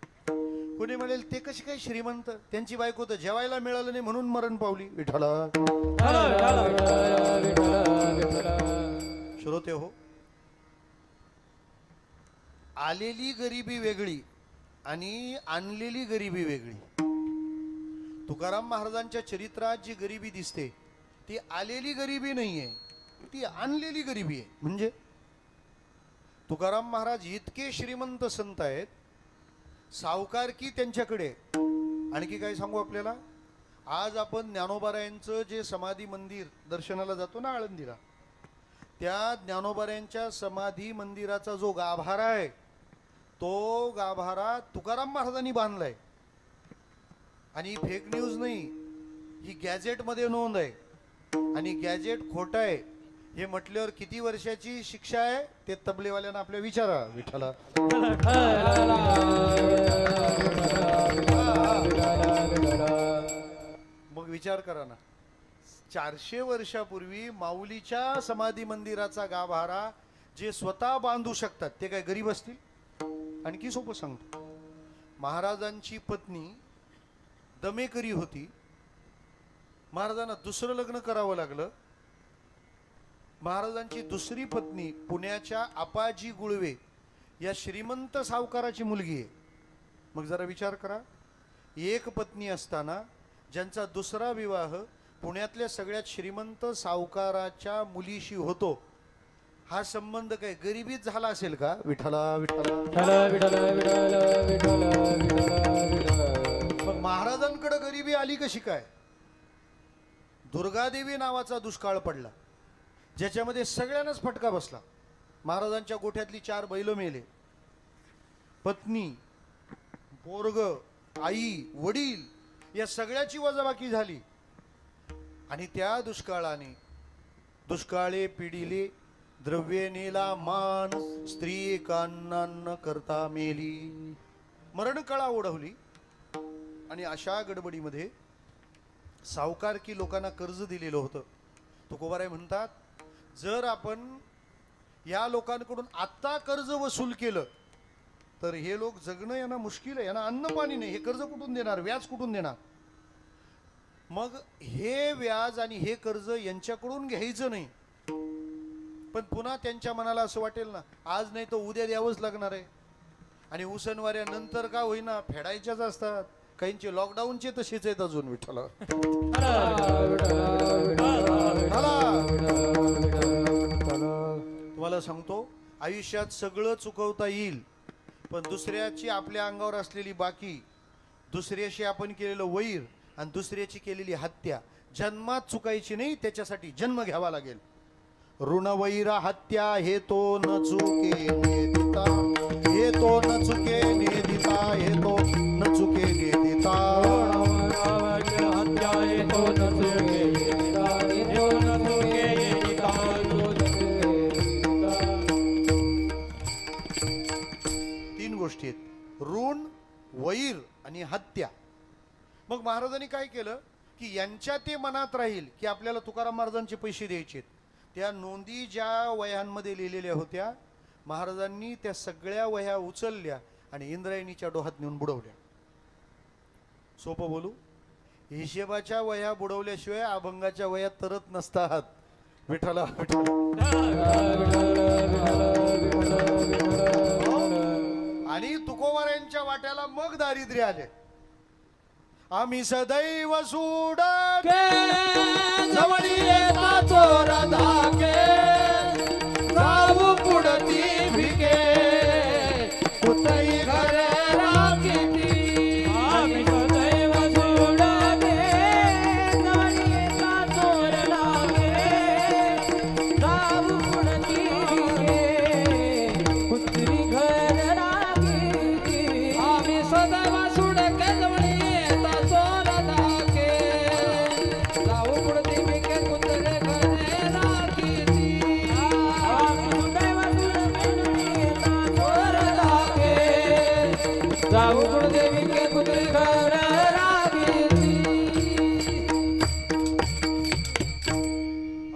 A: कोणी म्हणेल ते कशी काय श्रीमंत, त्यांची बायको तर जेवायला मिळालं नाही म्हणून मरण पावली विठ्ठला. श्रोते हो, आलेली गरिबी वेगळी आणि आणलेली गरिबी वेगळी. तुकाराम महाराजांच्या चरित्रात जी गरिबी दिसते ती आलेली गरिबी नाहीये, ती आणलेली गरिबी आहे. म्हणजे तुकाराम महाराज इतके श्रीमंत संत आहेत, सावकारकी त्यांच्याकडे. आणखी काय सांगू आपल्याला, आज आपण ज्ञानोबारायांचं जे समाधी मंदिर दर्शनाला जातो ना आळंदीला, त्या ज्ञानोबारायांच्या समाधी मंदिराचा जो गाभारा आहे तो गाभारा तुकाराम महाराजांनी बांधलाय. आणि फेक न्यूज नाही, ही गॅजेट मध्ये नोंद आहे. आणि गॅजेट खोटं आहे हे म्हटल्यावर किती वर्षाची शिक्षा आहे ते तबलेवाल्यांना आपल्या विचारा विठ्ठला. मग विचार करा ना, 400 वर्षापूर्वी माऊलीच्या समाधी मंदिराचा गाभारा जे स्वतः बांधू शकतात ते काय गरीब असतील? आणखी सोपं सांगतो, महाराजांची पत्नी दमेकरी होती. महाराजांना दुसरं लग्न करावं लागलं. महाराजांची दुसरी पत्नी पुण्याच्या आपाजी गुळवे या श्रीमंत सावकाराची मुलगी आहे. मग जरा विचार करा, एक पत्नी असताना ज्यांचा दुसरा विवाह पुण्यातल्या सगळ्यात श्रीमंत सावकाराच्या मुलीशी होतो, हा संबंध काय गरिबीत झाला असेल का विठ्ठला विठ्ठला. मग महाराजांकडे गरिबी आली कशी काय? दुर्गादेवी नावाचा दुष्काळ पडला ज्याच्यामध्ये सगळ्यांनाच फटका बसला. महाराजांच्या गोठ्यातली 4 बैल मेले, पत्नी, पोरग, आई, वडील या सगळ्याची वजाबाकी झाली. आणि त्या दुष्काळाने दुष्काळे पिढीले द्रव्य नेला मान, स्त्री कान्नान्न करता मेली. मरणकळा ओढवली. आणि अशा गडबडीमध्ये सावकारकी लोकांना कर्ज दिलेलं होतं. तुकोबाराय म्हणतात, जर आपण या लोकांकडून आत्ता कर्ज वसूल केलं तर हे लोक जगणं यांना मुश्किल आहे, यांना अन्न पाणी नाही, हे कर्ज कुठून देणार, व्याज कुठून देणार. मग हे व्याज आणि हे कर्ज यांच्याकडून घ्यायचं नाही. पण पुन्हा त्यांच्या मनाला असं वाटेल ना, आज नाही तर उद्या द्यावंच लागणार आहे. आणि उसनवाऱ्या नंतर का होईना फेडायच्याच असतात. काहींचे लॉकडाऊनचे तसेच आहेत अजून विठ्ठला. तुम्हाला सांगतो, आयुष्यात सगळं चुकवता येईल, पण दुसऱ्याची आपल्या अंगावर असलेली बाकी, दुसऱ्याशी आपण केलेलं वैर आणि दुसऱ्याची केलेली हत्या जन्मात चुकायची नाही. त्याच्यासाठी जन्म घ्यावा लागेल. ऋणवैरा हत्या हे तो न चुके नेदिता, हे तो न चुके नेदिता, हे तो न चुके नेदिता.
C: हत्या हे तो न चुके नेदिता, हे तो न चुके नेदिता.
A: 3 गोष्टी आहेत, ऋण, वैर आणि हत्या. मग महाराजांनी काय केलं की यांच्या ते मनात राहील की आपल्याला तुकाराम महाराजांचे पैसे द्यायचे. त्या नोंदी ज्या वह्यांमध्ये लिहिलेल्या होत्या, महाराजांनी त्या सगळ्या वह्या उचलल्या आणि इंद्रायणीच्या डोहात नेऊन बुडवल्या. सोपं बोलू, हिशेबाच्या वह्या बुडवल्याशिवाय अभंगाच्या वह्या तरत नसतात विठ्ठला. आणि तुकोबारायांच्या वाट्याला मग दारिद्र्य आले. आम्ही सदैव सोडके
C: जवळी येता चोर धाके, जाऊ पुढती भिके, कुठही घरे राखीती. आम्ही सदैव सोडके जवळी येता चोर धाके, जाऊ पुढती भिके, कुठही घर राखीती. आम्ही सदैव सोडके जवळी येता
B: जाऊ गुरुदेवी के कुत्री घर रागिली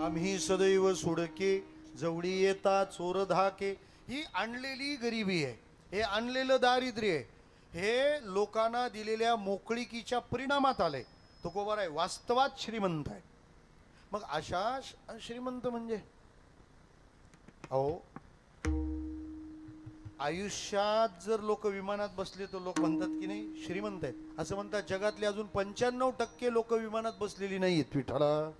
A: आम्ही सदैव सुडके जवळी येता चोर धाके. ही आणलेली गरिबी आहे, हे आणलेलं दारिद्र्य आहे, हे लोकांना दिलेल्या मोकळीकीच्या परिणामात आलंय. तुकोबार आहे वास्तवात श्रीमंत आहे. मग अशा श्रीमंत म्हणजे अहो आयुष्यात जर लोक विमानात बसले तर लोक म्हणतात की नाही श्रीमंत आहेत. असं म्हणतात जगातले अजून 95% लोक विमानात बसलेली नाही आहेत. विठ्ठला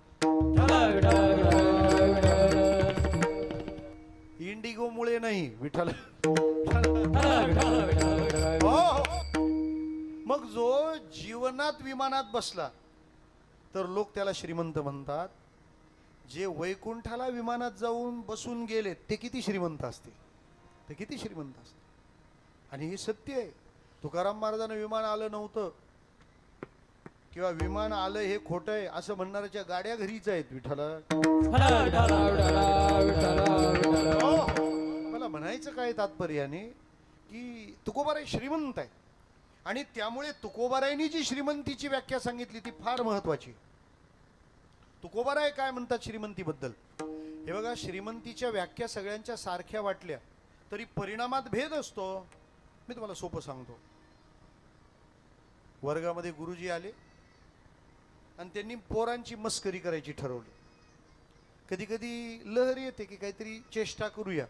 A: इंडिगो मुळे नाही विठ्ठल. मग जो जीवनात विमानात बसला तर लोक त्याला श्रीमंत म्हणतात. जे वैकुंठाला विमानात जाऊन बसून गेले ते किती श्रीमंत असतील, ते किती श्रीमंत असतील. आणि हे सत्य आहे. तुकाराम महाराजांना विमान आलं नव्हतं किंवा विमान आलं हे खोटं आहे असं म्हणणाऱ्याच्या गाड्या घरीच आहेत. विठ्ठला मला म्हणायचं काय तात्पर्याने की तुकोबाराय श्रीमंत आहे आणि त्यामुळे तुकोबारायांनी जी श्रीमंतीची व्याख्या सांगितली ती फार महत्वाची. तुकोबाराय काय म्हणतात श्रीमंतीबद्दल हे बघा. श्रीमंतीच्या व्याख्या सगळ्यांच्या सारख्या वाटल्या तरी परिणामात भेद असतो. मी तुम्हाला सोपं सांगतो. वर्गामध्ये गुरुजी आले आणि त्यांनी पोरांची मस्करी करायची ठरवली. कधी कधी लहर येते की काहीतरी चेष्टा करूया.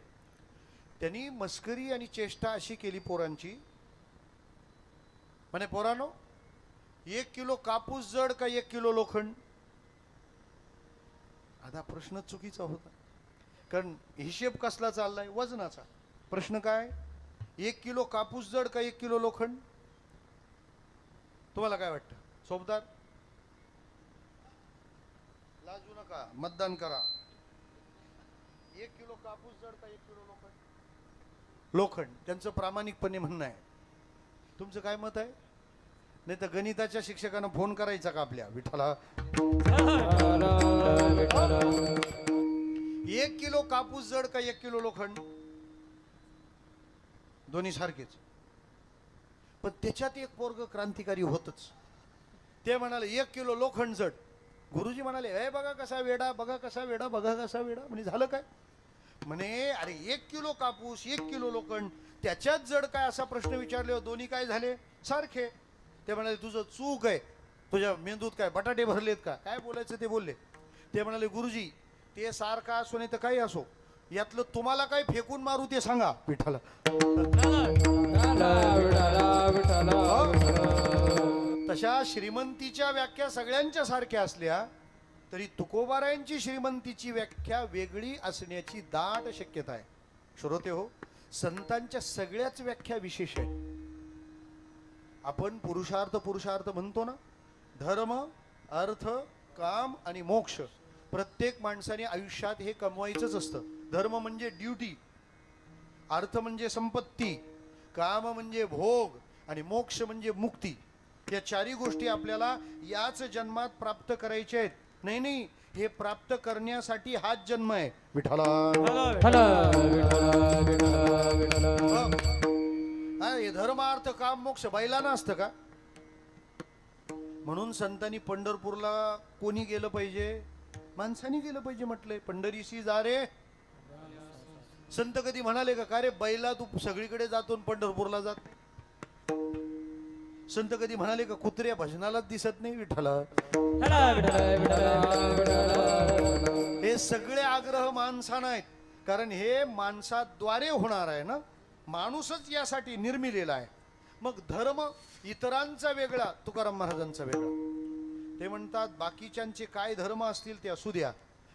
A: त्यांनी मस्करी आणि चेष्टा अशी केली पोरांची, म्हणे पोरांनो 1 किलो कापूस जड का 1 किलो लोखंड. आता प्रश्न चुकीचा होता कारण हिशेब कसला चाललाय वजनाचा. प्रश्न काय 1 किलो कापूस जड का 1 किलो लोखंड. तुम्हाला काय वाटतं सोबदार. लाजू नका मतदान करा. 1 किलो कापूस जड का 1 किलो लोखंड. लोखंड त्यांचं प्रामाणिकपणे म्हणणं आहे. तुमचं काय मत आहे. नाही तर गणिताच्या शिक्षकांना फोन करायचा का आपल्या. विठ्ठला 1 किलो कापूस जड का 1 किलो लोखंड. दोन्ही सारखेच. पण त्याच्यात एक पोरग क्रांतिकारी होतच. ते म्हणाले 1 किलो लोखंड जड. गुरुजी म्हणाले ए बघा कसा वेडा, बघा कसा वेडा, बघा कसा वेडा. म्हणजे झालं काय. म्हणे अरे 1 किलो कापूस 1 किलो लोखंड त्याच्यात जड काय असा प्रश्न विचारले. दोन्ही काय झाले सारखे. ते म्हणाले तुझं चूक आहे. तुझ्या मेंदूत काय बटाटे भरलेत का. काय बोलायचं ते बोलले. ते म्हणाले गुरुजी ते सारखा असो नाही तर काही असो यातलं तुम्हाला काय फेकून मारू ते सांगा. विठ्ठला तशा श्रीमंतीच्या व्याख्या सगळ्यांच्या सारख्या असल्या तरी तुकोबारायांची श्रीमंतीची व्याख्या वेगळी असण्याची दाट शक्यता आहे. श्रोते हो संतांच्या सगळ्याच व्याख्या विशेष आहेत. आपण पुरुषार्थ म्हणतो ना. धर्म अर्थ काम आणि मोक्ष. प्रत्येक माणसाने आयुष्यात हे कमवायचंच असतं. धर्म म्हणजे ड्युटी, अर्थ म्हणजे संपत्ती, काम म्हणजे भोग आणि मोक्ष म्हणजे मुक्ती. या चारही गोष्टी आपल्याला याच जन्मात प्राप्त करायच्या आहेत. नाही हे प्राप्त करण्यासाठी हाच जन्म आहे. विठ्ठला हे धर्म अर्थ काम मोक्ष बैलांना असतं का. म्हणून संतांनी पंढरपूरला कोणी गेलं पाहिजे. माणसानी गेलं पाहिजे म्हटलंय. पंढरीशी जा रे. संत कधी म्हणाले का रे बैला तू सगळीकडे जातो पंढरपूरला जात. संत कधी म्हणाले का कुत्र्या भजनालाच दिसत नाही. विठ्ठला हे सगळे आग्रह माणसाना आहेत कारण हे माणसाद्वारे होणार आहे ना. माणूसच यासाठी निर्मिलेला आहे. मग धर्म इतरांचा वेगळा तुकाराम महाराजांचा वेगळा. ते म्हणतात बाकीच्यांचे काय धर्म असतील ते असू द्या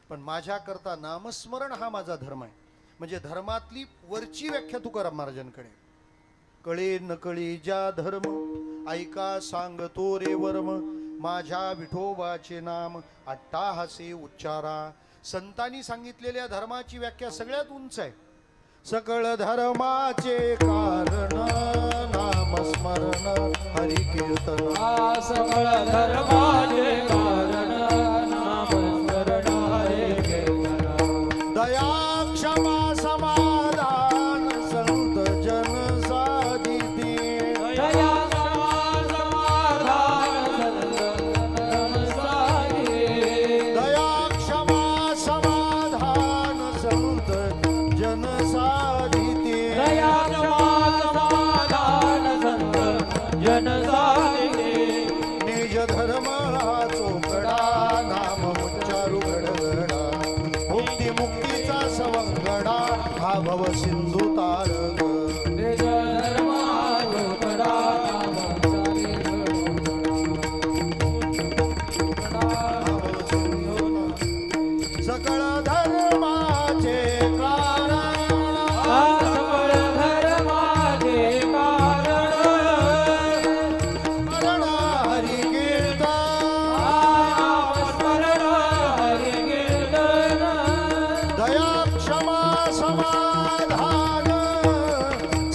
A: पण माझ्याकरता नामस्मरण हा माझा धर्म आहे. म्हणजे धर्मातली वरची व्याख्या तुकाराम महाराजांकडे. कळे न कळे ज्या धर्म ऐका सांगतो रे वर्म माझ्या विठोबाचे नाम अट्टाहासे उच्चारा. संतांनी सांगितलेल्या धर्माची व्याख्या सगळ्यात उंच आहे. सकळ धर्माचे कारण नामस्मरण हरि कीर्तन.
B: सकळ धर्माचे कारण नामस्मरण हरि कीर्तन.
A: दया क्षमा समाधान संत जन साधिते.
B: दया
A: सगळा हा भव सिंधू तारग
B: निज धर्मा रोकडा
A: सकळ धर्माचे कारण
B: सकळ धर्माचे कारण
A: स्मरण हरी
B: स्मरण हरि कीर्तन
A: दया क्षमा समाधान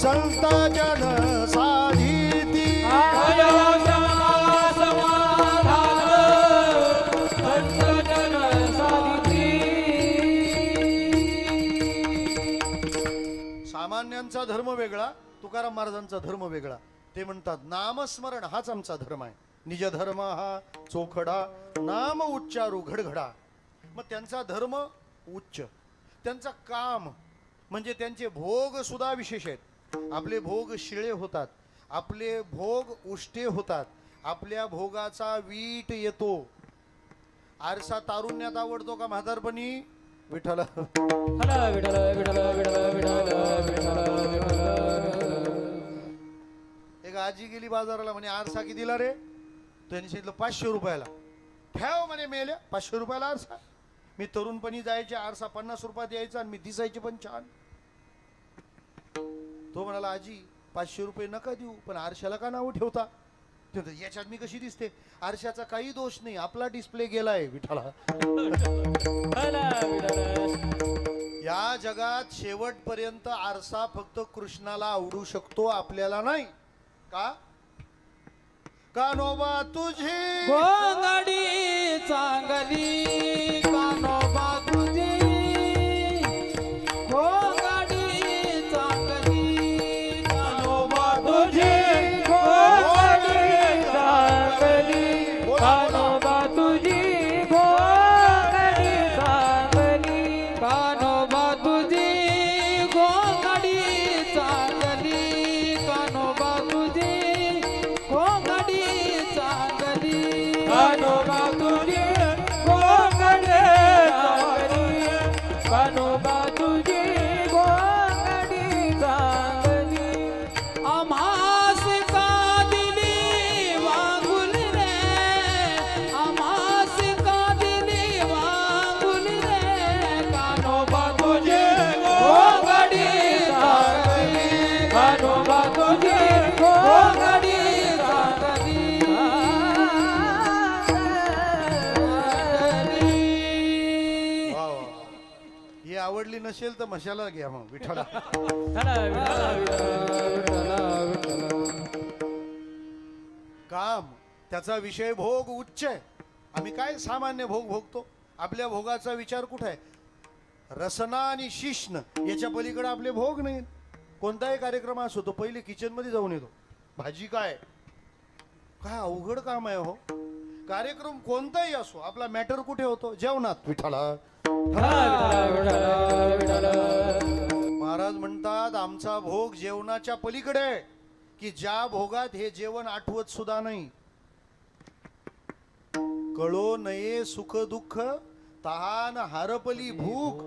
A: संत जन साधिती
B: दया क्षमा समाधान संत जन साधिती
A: सामान्यांचा धर्म वेगळा तुकाराम महाराजांचा धर्म वेगळा ते म्हणतात नामस्मरण हाच आमचा धर्म आहे निज धर्म हा चोखडा नाम उच्चारू घडघडा मग त्यांचा धर्म उच्च त्यांचा काम म्हणजे त्यांचे भोग सुद्धा विशेष आहेत आपले भोग शिळे होतात आपले भोग उष्टे होतात आपल्या भोगाचा वीट येतो आरसा तारुण्यात आवडतो का म्हातारपणी विठ्ठला
B: हला विठल विठल विठल विठल विठल विठल
A: एक आजी गेली बाजाराला म्हणे आरसा कितीला रे त्यांनी सांगितलं 500 रुपयाला ठेव म्हणे मेल्या 500 रुपयाला आरसा मी तरुणपणी जायचे आरसा 50 रुपयात यायचा आणि मी दिसायचे पण छान तो म्हणाला आजी 500 रुपये नका देऊ पण आरशाला का नाव ठेवता ते म्हणतात, याच्यात मी कशी दिसते आरशाचा काही दोष नाही आपला डिस्प्ले गेलाय विठाला
B: हला विठल
A: या जगात शेवटपर्यंत आरसा फक्त कृष्णाला आवडू शकतो आपल्याला नाही का कानोबा तुझी
B: गोंगडी चांगली कानोबा तुझी गोंगडी चांगली कानोबा तुझी गोंगडी चांगली कानोबा तुझी गोंगडी चांगली कानोबा तुझी गोंगडी चांगली कानोबा तुझी गोंगडी चांगली कानोबा तुझी गोंगडी चांगली कानोबा तुझी गोंगडी चांगली आम्हास का दिली वांगुल रे आम्हास का दिली वांगुल रे कानोबा तुझी गोंगडी चांगली कानोबा तुझी गोंगडी चांगली
A: वा वा. ही आवडली नसेल तर मशाला घ्या मग विठाला काम त्याचा विषय भोग उच्च आहे आम्ही काय सामान्य भोग भोगतो आपल्या भोगाचा विचार कुठे आहे रसना आणि शिष्ण याच्या पलीकडे आपले भोग नाही कोणताही कार्यक्रम असो तो पहिले किचन मध्ये जाऊन येतो भाजी काय काय अवघड काम आहे हो कार्यक्रम कोणताही असो आपला मॅटर कुठे होतो जेवणात विठाला महाराज म्हणतात आमचा भोग जेवणाच्या पलीकडे आहे, की ज्या भोगात हे जेवण आठवत सुद्धा नाही कळो नये सुख दुःख तहान हारपली भूक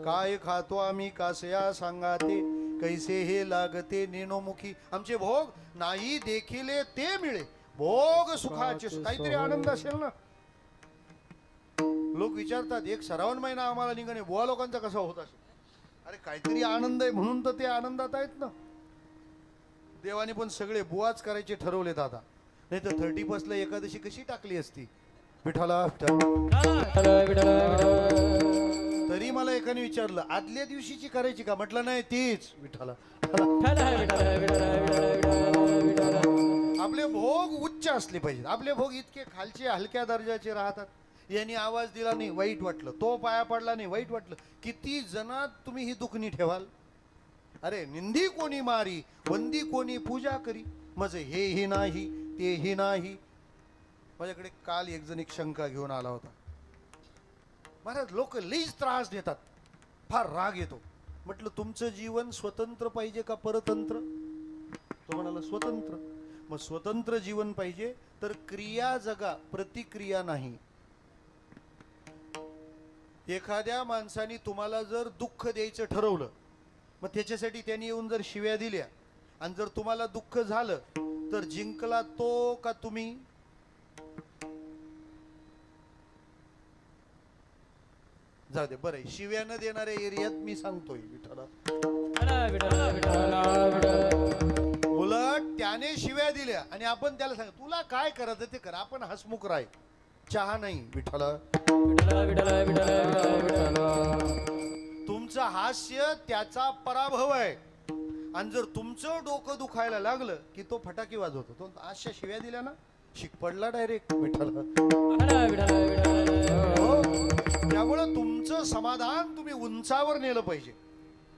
A: काय खातो आम्ही कासया सांगाते कैसे हे लागते नेणोमुखी आमचे भोग नाही देखिले ते मिळे भोग सुखाचे काहीतरी आनंद असेल ना लोक विचारतात एक श्रावण महिना आम्हाला निघणे बुवा लोकांचा कसा होत असेल अरे काहीतरी आनंद आहे म्हणून तर ते आनंदात आहेत ना देवाने पण सगळे बुवाच करायचे ठरवलेत आता नाही तर 31 ला एकादशी कशी टाकली असती विठाला तरी मला एकाने विचारलं आदल्या दिवशीची करायची का म्हटलं नाही तीच विठाला आपले भोग उच्च असले पाहिजेत आपले भोग इतके खालचे हलक्या दर्जाचे राहतात यांनी आवाज दिला नाही वाईट वाटलं तो पाया पडला नाही वाईट वाटलं किती जणात तुम्ही ही दुखणी ठेवाल अरे निंदी कोणी मारी वंदी कोणी पूजा करी माझे हेही नाही तेही नाही माझ्याकडे काल एक जण एक शंका घेऊन आला होता महाराज लोक लईच त्रास देतात फार राग येतो म्हटलं तुमचं जीवन स्वतंत्र पाहिजे का परतंत्र तो म्हणाला स्वतंत्र मग स्वतंत्र जीवन पाहिजे तर क्रिया जगा प्रतिक्रिया नाही एखाद्या माणसाने तुम्हाला जर दुःख द्यायचं ठरवलं, मग त्याच्यासाठी त्यांनी येऊन जर शिव्या दिल्या आणि जर तुम्हाला दुःख झालं, तर जिंकला तो का तुम्ही? जाऊ दे, बरं आहे. शिव्या न देणाऱ्या एरियात मी सांगतोय विठ्ठला, उलट त्याने शिव्या दिल्या आणि आपण त्याला सांग तुला काय करायचं ते कर, आपण हसमुख राय, चहा नाही विठ्ठला. तुमचं हास्य त्याचा पराभव आहे. आणि जर तुमचं डोकं दुखायला लागलं की तो फटाके वाजवतो, तो अशा शिव्या दिल्या ना, शिक पडला डायरेक्ट विठ्ठला. हो, त्यामुळं तुमचं समाधान तुम्ही उंचावर नेलं पाहिजे.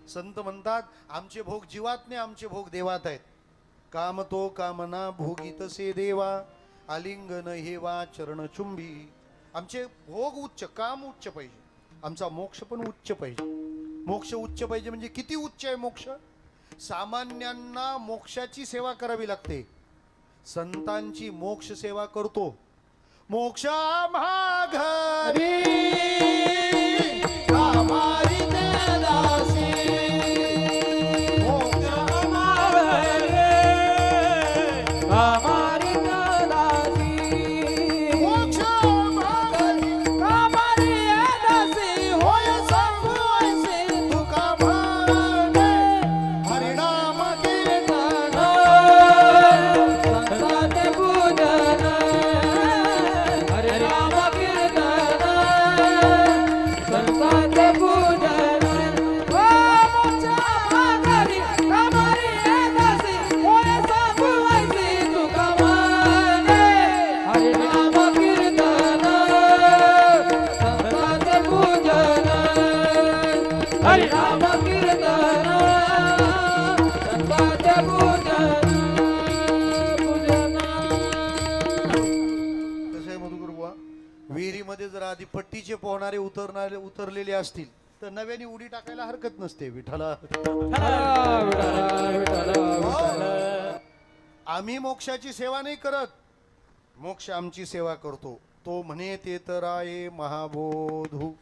A: संत म्हणतात आमचे भोग जीवात नाही, आमचे भोग देवात आहेत. काम तो कामना भोगीतसे देवा, आलिंगन हेवा चरणचुंबी. आमचे भोग उच्च, काम उच्च पाहिजे, आमचा मोक्ष पण उच्च पाहिजे. मोक्ष उच्च पाहिजे म्हणजे किती उच्च आहे मोक्ष? सामान्यांना मोक्षाची सेवा करावी लागते, संतांची मोक्ष सेवा करतो. मोक्ष माघारी आम्हारी ते दासी, मोक्ष माघारी
B: आम्हारी ते दासी,
A: मोक्ष माघारी
B: आम्हारी दासी होय सांगू
A: तुका म्हणे हरिनाम कीर्तन,
B: संतांचे पूजन, हरे राम कीर्तन, संतांचे पूजन. ओ मोक्ष माघारी आम्हारी दासी होय सांगू तुका म्हणे हरे राम कीर्तन, संतांचे पूजन, हरे राम कीर्तन, संतांचे पूजन.
A: कसं आहे मधुकर बुवा, विहिरीमध्ये जर आधी पट्टीचे पोहणारे उतरलेले असतील तर नव्याने उडी टाकायला हरकत नसते विठ्ठला. आम्ही मोक्षाची सेवा नाही करत, मोक्ष आमची सेवा करतो. तो म्हणे ते तर आहे महाबोधू.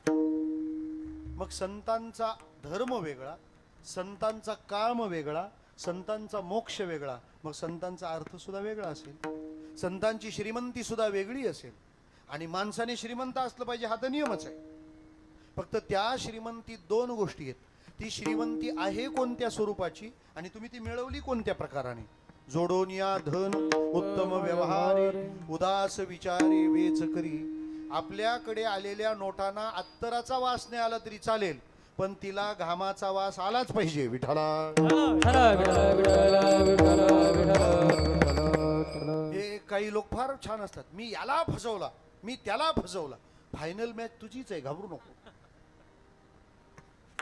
A: मग संतांचा धर्म वेगळा, संतांचा काम वेगळा, संतांचा मोक्ष वेगळा, मग संतांचा अर्थ सुद्धा वेगळा असेल, संतांची श्रीमंती सुद्धा वेगळी असेल. आणि माणसाने श्रीमंत असलं पाहिजे हा तर नियमच आहे. फक्त त्या श्रीमंतीत दोन गोष्टी आहेत. ती श्रीमंती आहे कोणत्या स्वरूपाची आणि तुम्ही ती मिळवली कोणत्या प्रकाराने. जोडून या धन उत्तम व्यवहारे, उदास विचारे वेच करी. आपल्याकडे आलेल्या नोटांना अत्तराचा वास नाही आला तरी चालेल, पण तिला घामाचा वास आलाच पाहिजे विठ्ठला. हे काही लोक फार छान असतात, मी याला फसवला, मी त्याला फसवला. फायनल मॅच तुझीच आहे, घाबरू नको.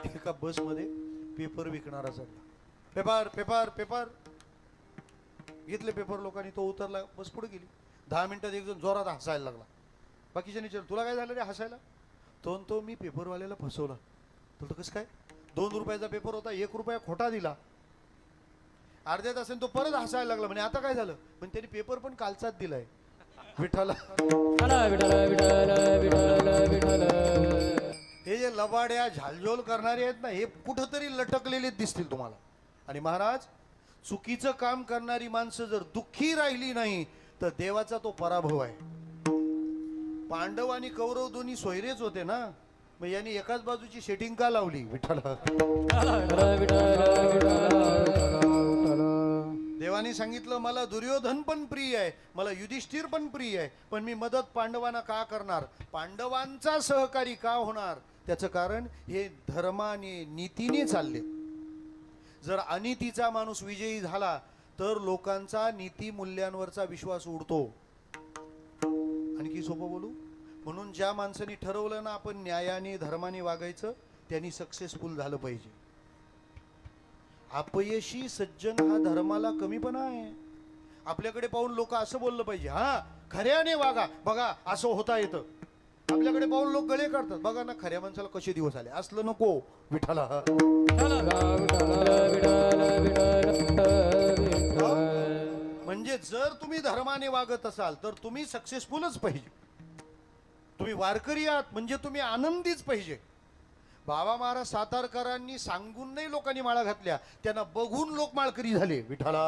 A: एका बसमध्ये पेपर विकणारा चालला, पेपर पेपर पेपर घेतले पेपर लोकांनी. तो उतरला, बस पुढे गेली. 10 मिनिटात एक जण जोरात हसायला लागला. बाकीच्यानी विचारलं तुला काय झालं रे हसायला? तो मी पेपरवाल्याला फसवला. तो कसं काय? 2 रुपयाचा पेपर होता, 1 रुपया खोटा दिला. अर्ध्या तासाने तो परत हसायला लागला. म्हणे आता काय झालं? पण त्यांनी पेपर पण कालचाच दिलाय विठ्ठला. हे जे लबाड्या झालझोल करणारे आहेत ना, हे कुठंतरी लटकलेले दिसतील तुम्हाला. आणि महाराज, चुकीचं काम करणारी माणसं जर दुःखी राहिली नाही तर देवाचा तो पराभव आहे. पांडव आणि कौरव दोन्ही सोयरेच होते ना, मग यांनी एकाच बाजूची सेटिंग का लावली विठ्ठला. देवाने सांगितलं मला दुर्योधन पण प्रिय आहे, मला युधिष्ठिर पण प्रिय आहे, पण मी मदत पांडवांना का करणार, पांडवांचा सहकारी का होणार? त्याचं कारण हे धर्माने नीतीने चालले. जर अनितीचा माणूस विजयी झाला तर लोकांचा नीती मूल्यांवरचा विश्वास उडतो. आणखी सोपं बोलू, म्हणून ज्या माणसाने ठरवलं ना आपण न्यायाने धर्माने वागायचं, त्यांनी सक्सेसफुल झालं पाहिजे. अपयशी सज्जन हा धर्माला कमीपणा आहे. आपल्याकडे पाहून लोक असं बोललं पाहिजे, हा खऱ्याने वागा, बघा असं होता येतं. आपल्याकडे पाहून लोक गळे काढतात, बघा ना खऱ्या माणसाला कसे दिवस आले. असलं नको विठ्ठला. म्हणजे जर तुम्ही धर्माने वागत असाल तर तुम्ही सक्सेसफुलच पाहिजे. तुम्ही वारकरी आहात म्हणजे तुम्ही आनंदीच पाहिजे. बाबा महाराज सातारकरांनी सांगून नाही लोकांनी माळा घातल्या, त्यांना बघून लोक माळकरी झाले. विठ्ठला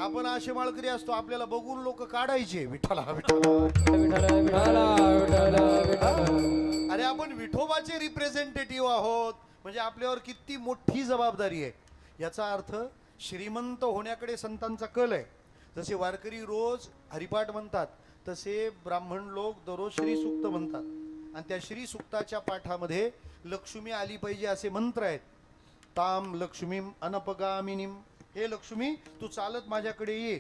A: आपण असे माळकरी असतो, आपल्याला बघून लोक काढायचे. विठ्ठला अरे आपण विठोबाचे रिप्रेझेंटेटिव्ह आहोत म्हणजे आपल्यावर किती मोठी जबाबदारी आहे. याचा अर्थ श्रीमंत होण्याकडे संतांचा कल आहे. जसे वारकरी रोज हरिपाठ म्हणतात तसे ब्राह्मण लोक दररोज श्रीसूक्त म्हणतात आणि त्या श्रीसूक्ताच्या पाठामध्ये लक्ष्मी आली पाहिजे असे मंत्र आहेत. ताम लक्ष्मीम अनपगामिनीम, हे लक्ष्मी तू चालत माझ्याकडे ये,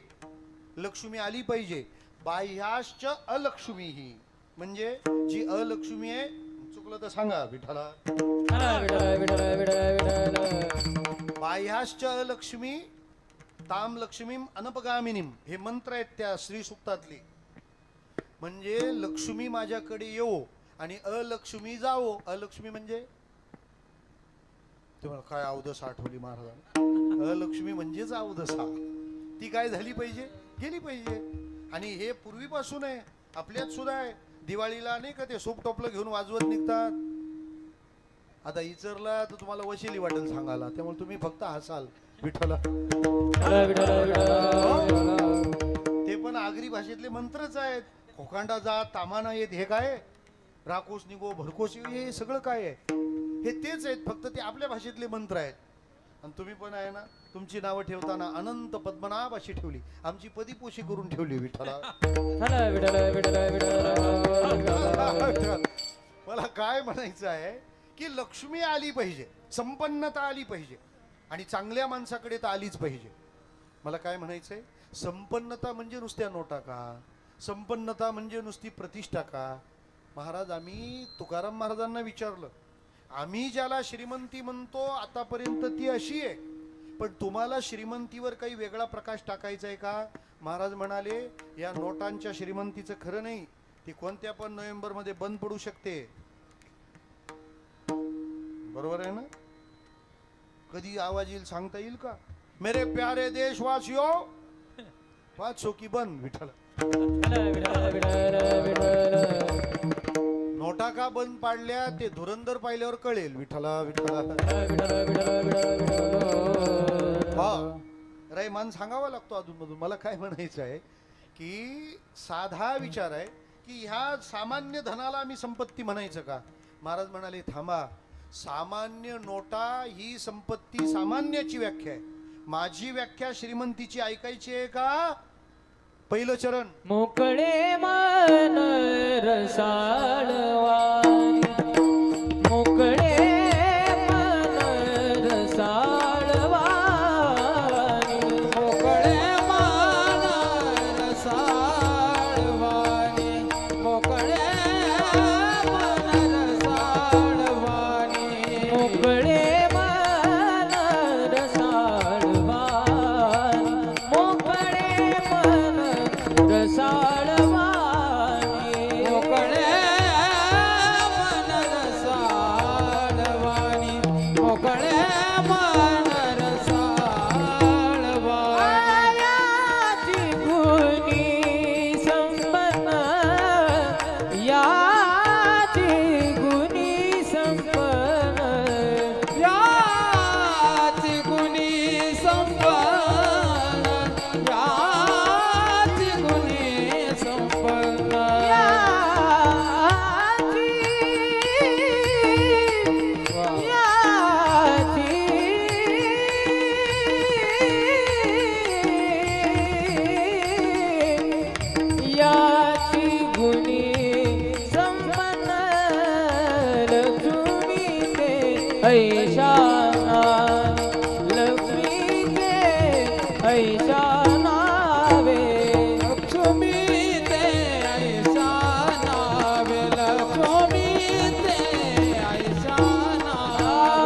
A: लक्ष्मी आली पाहिजे. बाह्याश्च अलक्ष्मी ही, म्हणजे जी अलक्ष्मी आहे, चुकलं तर सांगा विठ्ठला. बाह्याश्च अलक्ष्मी ताम लक्ष्मीम अनपगामिनीम, हे मंत्र आहेत त्या श्री सुक्तातले. म्हणजे लक्ष्मी माझ्याकडे येवो आणि अलक्ष्मी जावो. अलक्ष्मी म्हणजे तुम्हाला काय अवदसा आठवली महाराजांना. अलक्ष्मी म्हणजेच अवदसा, ती काय झाली पाहिजे, गेली पाहिजे. आणि हे पूर्वीपासून आहे, आपल्यात सुद्धा आहे. दिवाळीला नाही का ते सोप टोपलं घेऊन वाजवत निघतात. आता इचरला तर तुम्हाला वशिली वाटेल सांगायला, त्यामुळे तुम्ही फक्त हसाल. विठ्ठला ते पण आगरी भाषेतले मंत्रच आहेत. खोकांडा जा तामाना येत, हे काय राकोस निगो भरकोस, हे सगळं काय आहे, हे तेच आहेत, फक्त ते आपल्या भाषेतले मंत्र आहेत. आणि तुम्ही पण आहे ना, तुमची नावं ठेवताना अनंत पद्मनाभ अशी ठेवली, आमची पदीपोशी करून ठेवली. विठ्ठला मला काय म्हणायचं आहे की लक्ष्मी आली पाहिजे, संपन्नता आली पाहिजे आणि चांगल्या माणसाकडे तर आलीच पाहिजे. मला काय म्हणायचंय, संपन्नता म्हणजे नुसत्या नोटा का, संपन्नता म्हणजे नुसती प्रतिष्ठा का. महाराज आम्ही तुकाराम महाराजांना विचारलं, आम्ही ज्याला श्रीमंती म्हणतो आतापर्यंत ती अशी आहे, पण तुम्हाला श्रीमंतीवर काही वेगळा प्रकाश टाकायचा आहे का. महाराज म्हणाले, या नोटांच्या श्रीमंतीचं खरं नाही, ती कोणत्या पण नोव्हेंबर मध्ये बंद पडू शकते. बरोबर आहे ना, कधी आवाज येईल सांगता येईल का. मेरे प्यारे देशवासियों, 500 की बंद. विठ्ठला नोटा का बंद पाडल्या ते धुरंधर पाहिल्यावर कळेल. विठ्ठला विठ्ठला रैमान सांगावा लागतो अधूनमधून. मला काय म्हणायचं आहे की साधा विचार आहे की ह्या सामान्य धनाला आम्ही संपत्ती म्हणायचं का. महाराज म्हणाले, थांबा, सामान्य नोटा ही संपत्ती सामान्याची व्याख्या आहे, माझी व्याख्या श्रीमंतीची ऐकायची आहे का. पहिलं चरण,
B: मोकळे मन रसाळवाणी, मोकळे मन रसाळवाणी, मोकळे मन रसाळवाणी, मोकळे मन रसाळवाणी, मोकळे मन रसाळवाणी, मोकळे मन रसाळवाणी, मोकळे मन रसाळवाणी, मोकळे मन रसाळवाणी. याची गुणी संपन्न, याची गुणी संपन्न, याची गुणी संपन्न, याची गुणी संपन्न, याची गुणी संपन्न. लक्ष्मी ते ऐशाना, लक्ष्मी ते ऐशाना वे, लक्ष्मी ते ऐशाना वे, लक्ष्मी ते ऐशाना.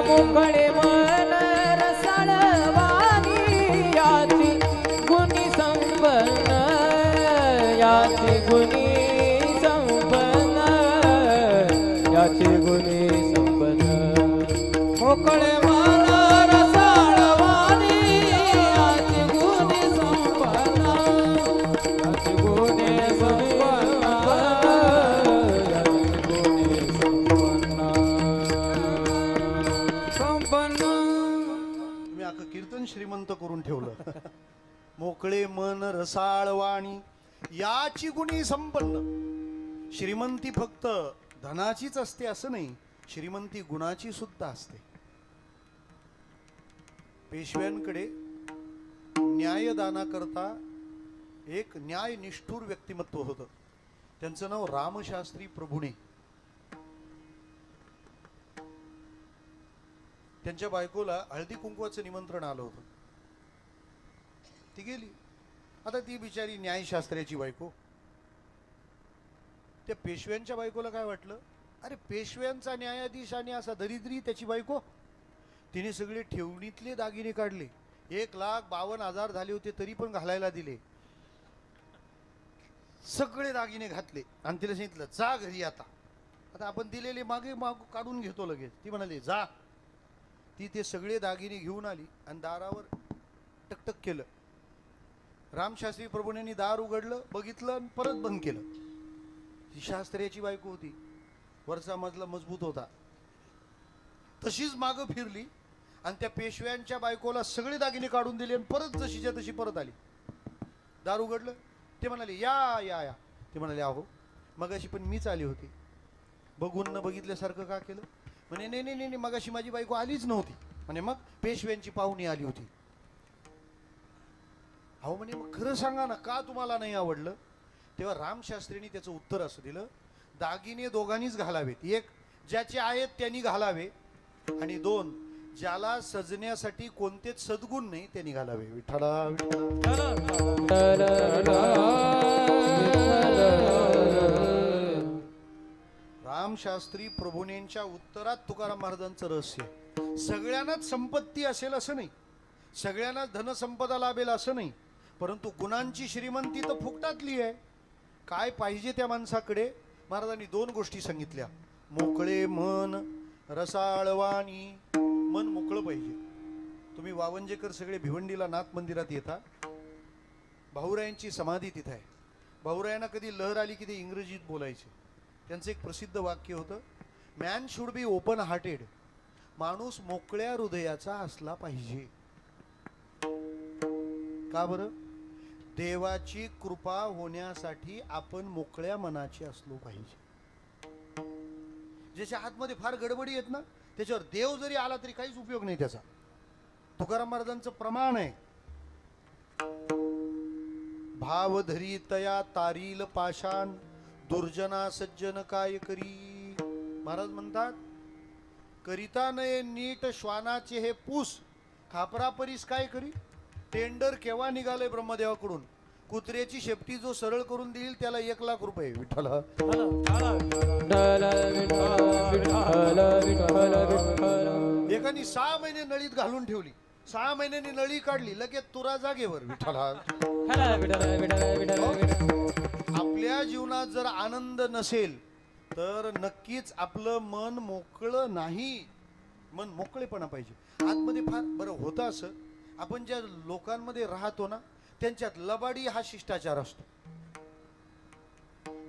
B: मोकळे मन रसाळवाणी, याची गुणी संपन्न, याची गुणी संपन्न, याची गुणी संपन्न. मोकळे मन रसाळवाणी, याची गुणी संपन्न, याची गुणी संपन्न.
A: अख्खं कीर्तन श्रीमंत करून ठेवलं. मोकळे मन रसाळ वाणी याची गुणी संपन्न. श्रीमंती फक्त धनाचीच असते असं नाही, श्रीमंती गुणाची सुद्धा असते. पेशव्यांकडे न्यायदानाकरता एक न्यायनिष्ठूर व्यक्तिमत्व होतं. त्यांचं नाव रामशास्त्री प्रभुणे. त्यांच्या बायकोला हळदी कुंकवाचं निमंत्रण आलं होतं. ती गेली. आता ती बिचारी न्यायशास्त्र्याची बायको. त्या पेशव्यांच्या बायकोला काय वाटलं, अरे पेशव्यांचा न्यायाधीश आणि असा दरिद्री त्याची बायको. तिने सगळे ठेवणीतले दागिने काढले. 1,52,000 झाले होते तरी पण घालायला दिले. सगळे दागिने घातले आणि तिला सांगितलं जा घरी. आता आपण दिलेले मागे काढून घेतो लगेच. ती म्हणाली जा. ती ते सगळे दागिने घेऊन आली आणि दारावर टकटक केलं. रामशास्त्री प्रभूंनी दार उघडलं, बघितलं आणि परत बंद केलं. ती शास्त्र्याची बायको होती, वरचा मजला मजबूत होता. तशीच मागं फिरली आणि त्या पेशव्यांच्या बायकोला सगळे दागिने काढून दिले आणि परत जशीच्या तशी परत आली. दार उघडलं. ते म्हणाले या या या. ते म्हणाले अहो मगाशी पण मीच आली होती. बघून न बघितल्यासारखं का केलं? म्हणे नाही नाही नाही, मगाशी माझी बायको आलीच नव्हती. म्हणे मग पेशव्यांची पाहुणी आली होती. अहो म्हणे मग खरं सांगा ना का तुम्हाला नाही आवडलं? तेव्हा रामशास्त्रींनी त्याचं उत्तर असं दिलं, दागिने दोघांनीच घालावेत. एक ज्याचे आहेत त्यांनी घालावे आणि 2 ज्याला सजण्यासाठी कोणतेच सद्गुण नाही त्यांनी घालावे. विठ्ठला रामशास्त्री प्रभूंच्या उत्तरात तुकाराम महाराजांचं रहस्य आहे. सगळ्यांनाच संपत्ती असेल असं नाही, सगळ्यांनाच धनसंपदा लाभेल असं नाही, परंतु गुणांची श्रीमंती तर फुकटातली आहे. काय पाहिजे त्या माणसाकडे? महाराजांनी 2 गोष्टी सांगितल्या. मोकळे मन रसाळवाणी. मन मोकळं पाहिजे. तुम्ही वावंजेकर सगळे भिवंडीला नाथ मंदिरात येता, भाऊरायांची समाधी तिथे आहे. भाऊरायांना कधी लहर आली की ते इंग्रजीत बोलायचे. त्यांचं एक प्रसिद्ध वाक्य होतं, man should be open hearted. माणूस मोकळ्या हृदयाचा असला पाहिजे. का बरं? देवाची कृपा होण्यासाठी आपण मोकळ्या मनाचे असलो पाहिजे. ज्याच्या आतमध्ये फार गडबडी येत ना, त्याच्यावर देव जरी आला तरी काहीच उपयोग नाही त्याचा. तुकाराम महाराजांचं प्रमाण आहे, भाव धरी तया तारील पाषाण दुर्जना सज्जन काय करी. महाराज म्हणतात, करिता नये नीट श्वानाचे हे पूस खापरा परीस काय करी. टेंडर केव्हा निघाले ब्रह्मदेवाकडून, कुत्र्याची शेपटी जो सरळ करून देईल त्याला 1,00,000 रुपये. विठ्ठला एकाने 6 महिने नळीत घालून ठेवली, 6 महिन्यांनी नळी काढली, लगेच तुरा जागेवर. विठ्ठला आपल्या जीवनात जर आनंद नसेल तर नक्कीच आपलं मन मोकळं नाही. मन मोकळेपणा पाहिजे. आतमध्ये फार बरं होतं असं, आपण ज्या लोकांमध्ये राहतो ना त्यांच्यात लबाडी हा शिष्टाचार असतो.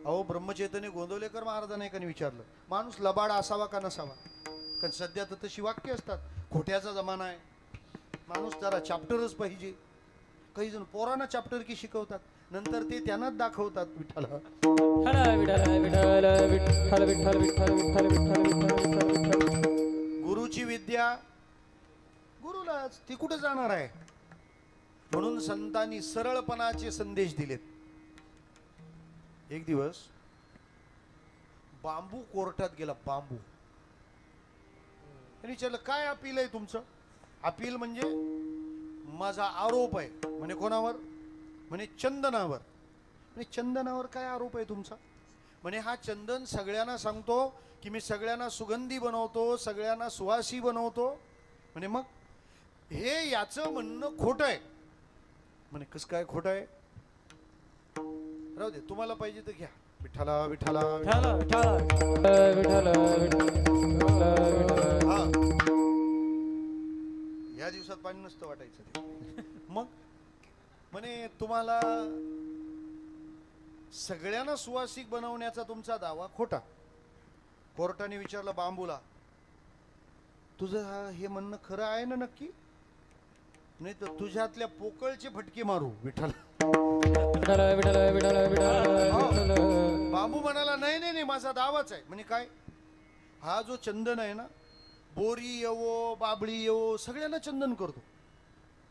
A: अहो ब्रह्मचैतन्य गोंदवलेकर महाराजांना एकाने विचारलं, माणूस लबाड असावा का नसावा? कारण सध्या तर तशी वाक्य असतात, खोट्याचा जमाना आहे, माणूस जरा चॅप्टरच पाहिजे. काही जण पोरांना चॅप्टर की शिकवतात, नंतर ते त्यांनाच दाखवतात. विठ्ठला गुरुची विद्या गुरुलाच, ती कुठे जाणार आहे? म्हणून संतांनी सरळपणाचे संदेश दिलेत. एक दिवस बांबू कोर्टात गेला. बांबू त्यांनी विचारलं, काय अपील आहे तुमचं? अपील म्हणजे माझा आरोप आहे. म्हणे कोणावर? म्हणे चंदनावर. म्हणे चंदनावर काय आरोप आहे तुमचा? म्हणे हा चंदन सगळ्यांना सांगतो की मी सगळ्यांना सुगंधी बनवतो, सगळ्यांना सुवासी बनवतो. म्हणे मग हे याचं म्हणणं खोटं आहे. म्हणे कसं काय खोटं आहे? राहू दे, तुम्हाला पाहिजे तर घ्या. विठ्ठला विठ्ठला हा, या दिवसात पाणी नसतं वाटायचं ते. मग म्हणे तुम्हाला सगळ्यांना सुवासिक बनवण्याचा तुमचा दावा खोटा. कोर्टाने विचारलं बांबूला, तुझं हे म्हणणं खरं आहे ना नक्की? नाही तर तुझ्यातल्या पोकळचे फटके मारू विठ्ठल.
B: विठ्ठल विठ्ठल विठ्ठल विठ्ठल विठ्ठल.
A: बाबू म्हणाला नाही नाही नाही माझा दावाच आहे. म्हणे काय? हा जो चंदन आहे ना, बोरी येवो बाबळी येवो सगळ्यांना चंदन करतो.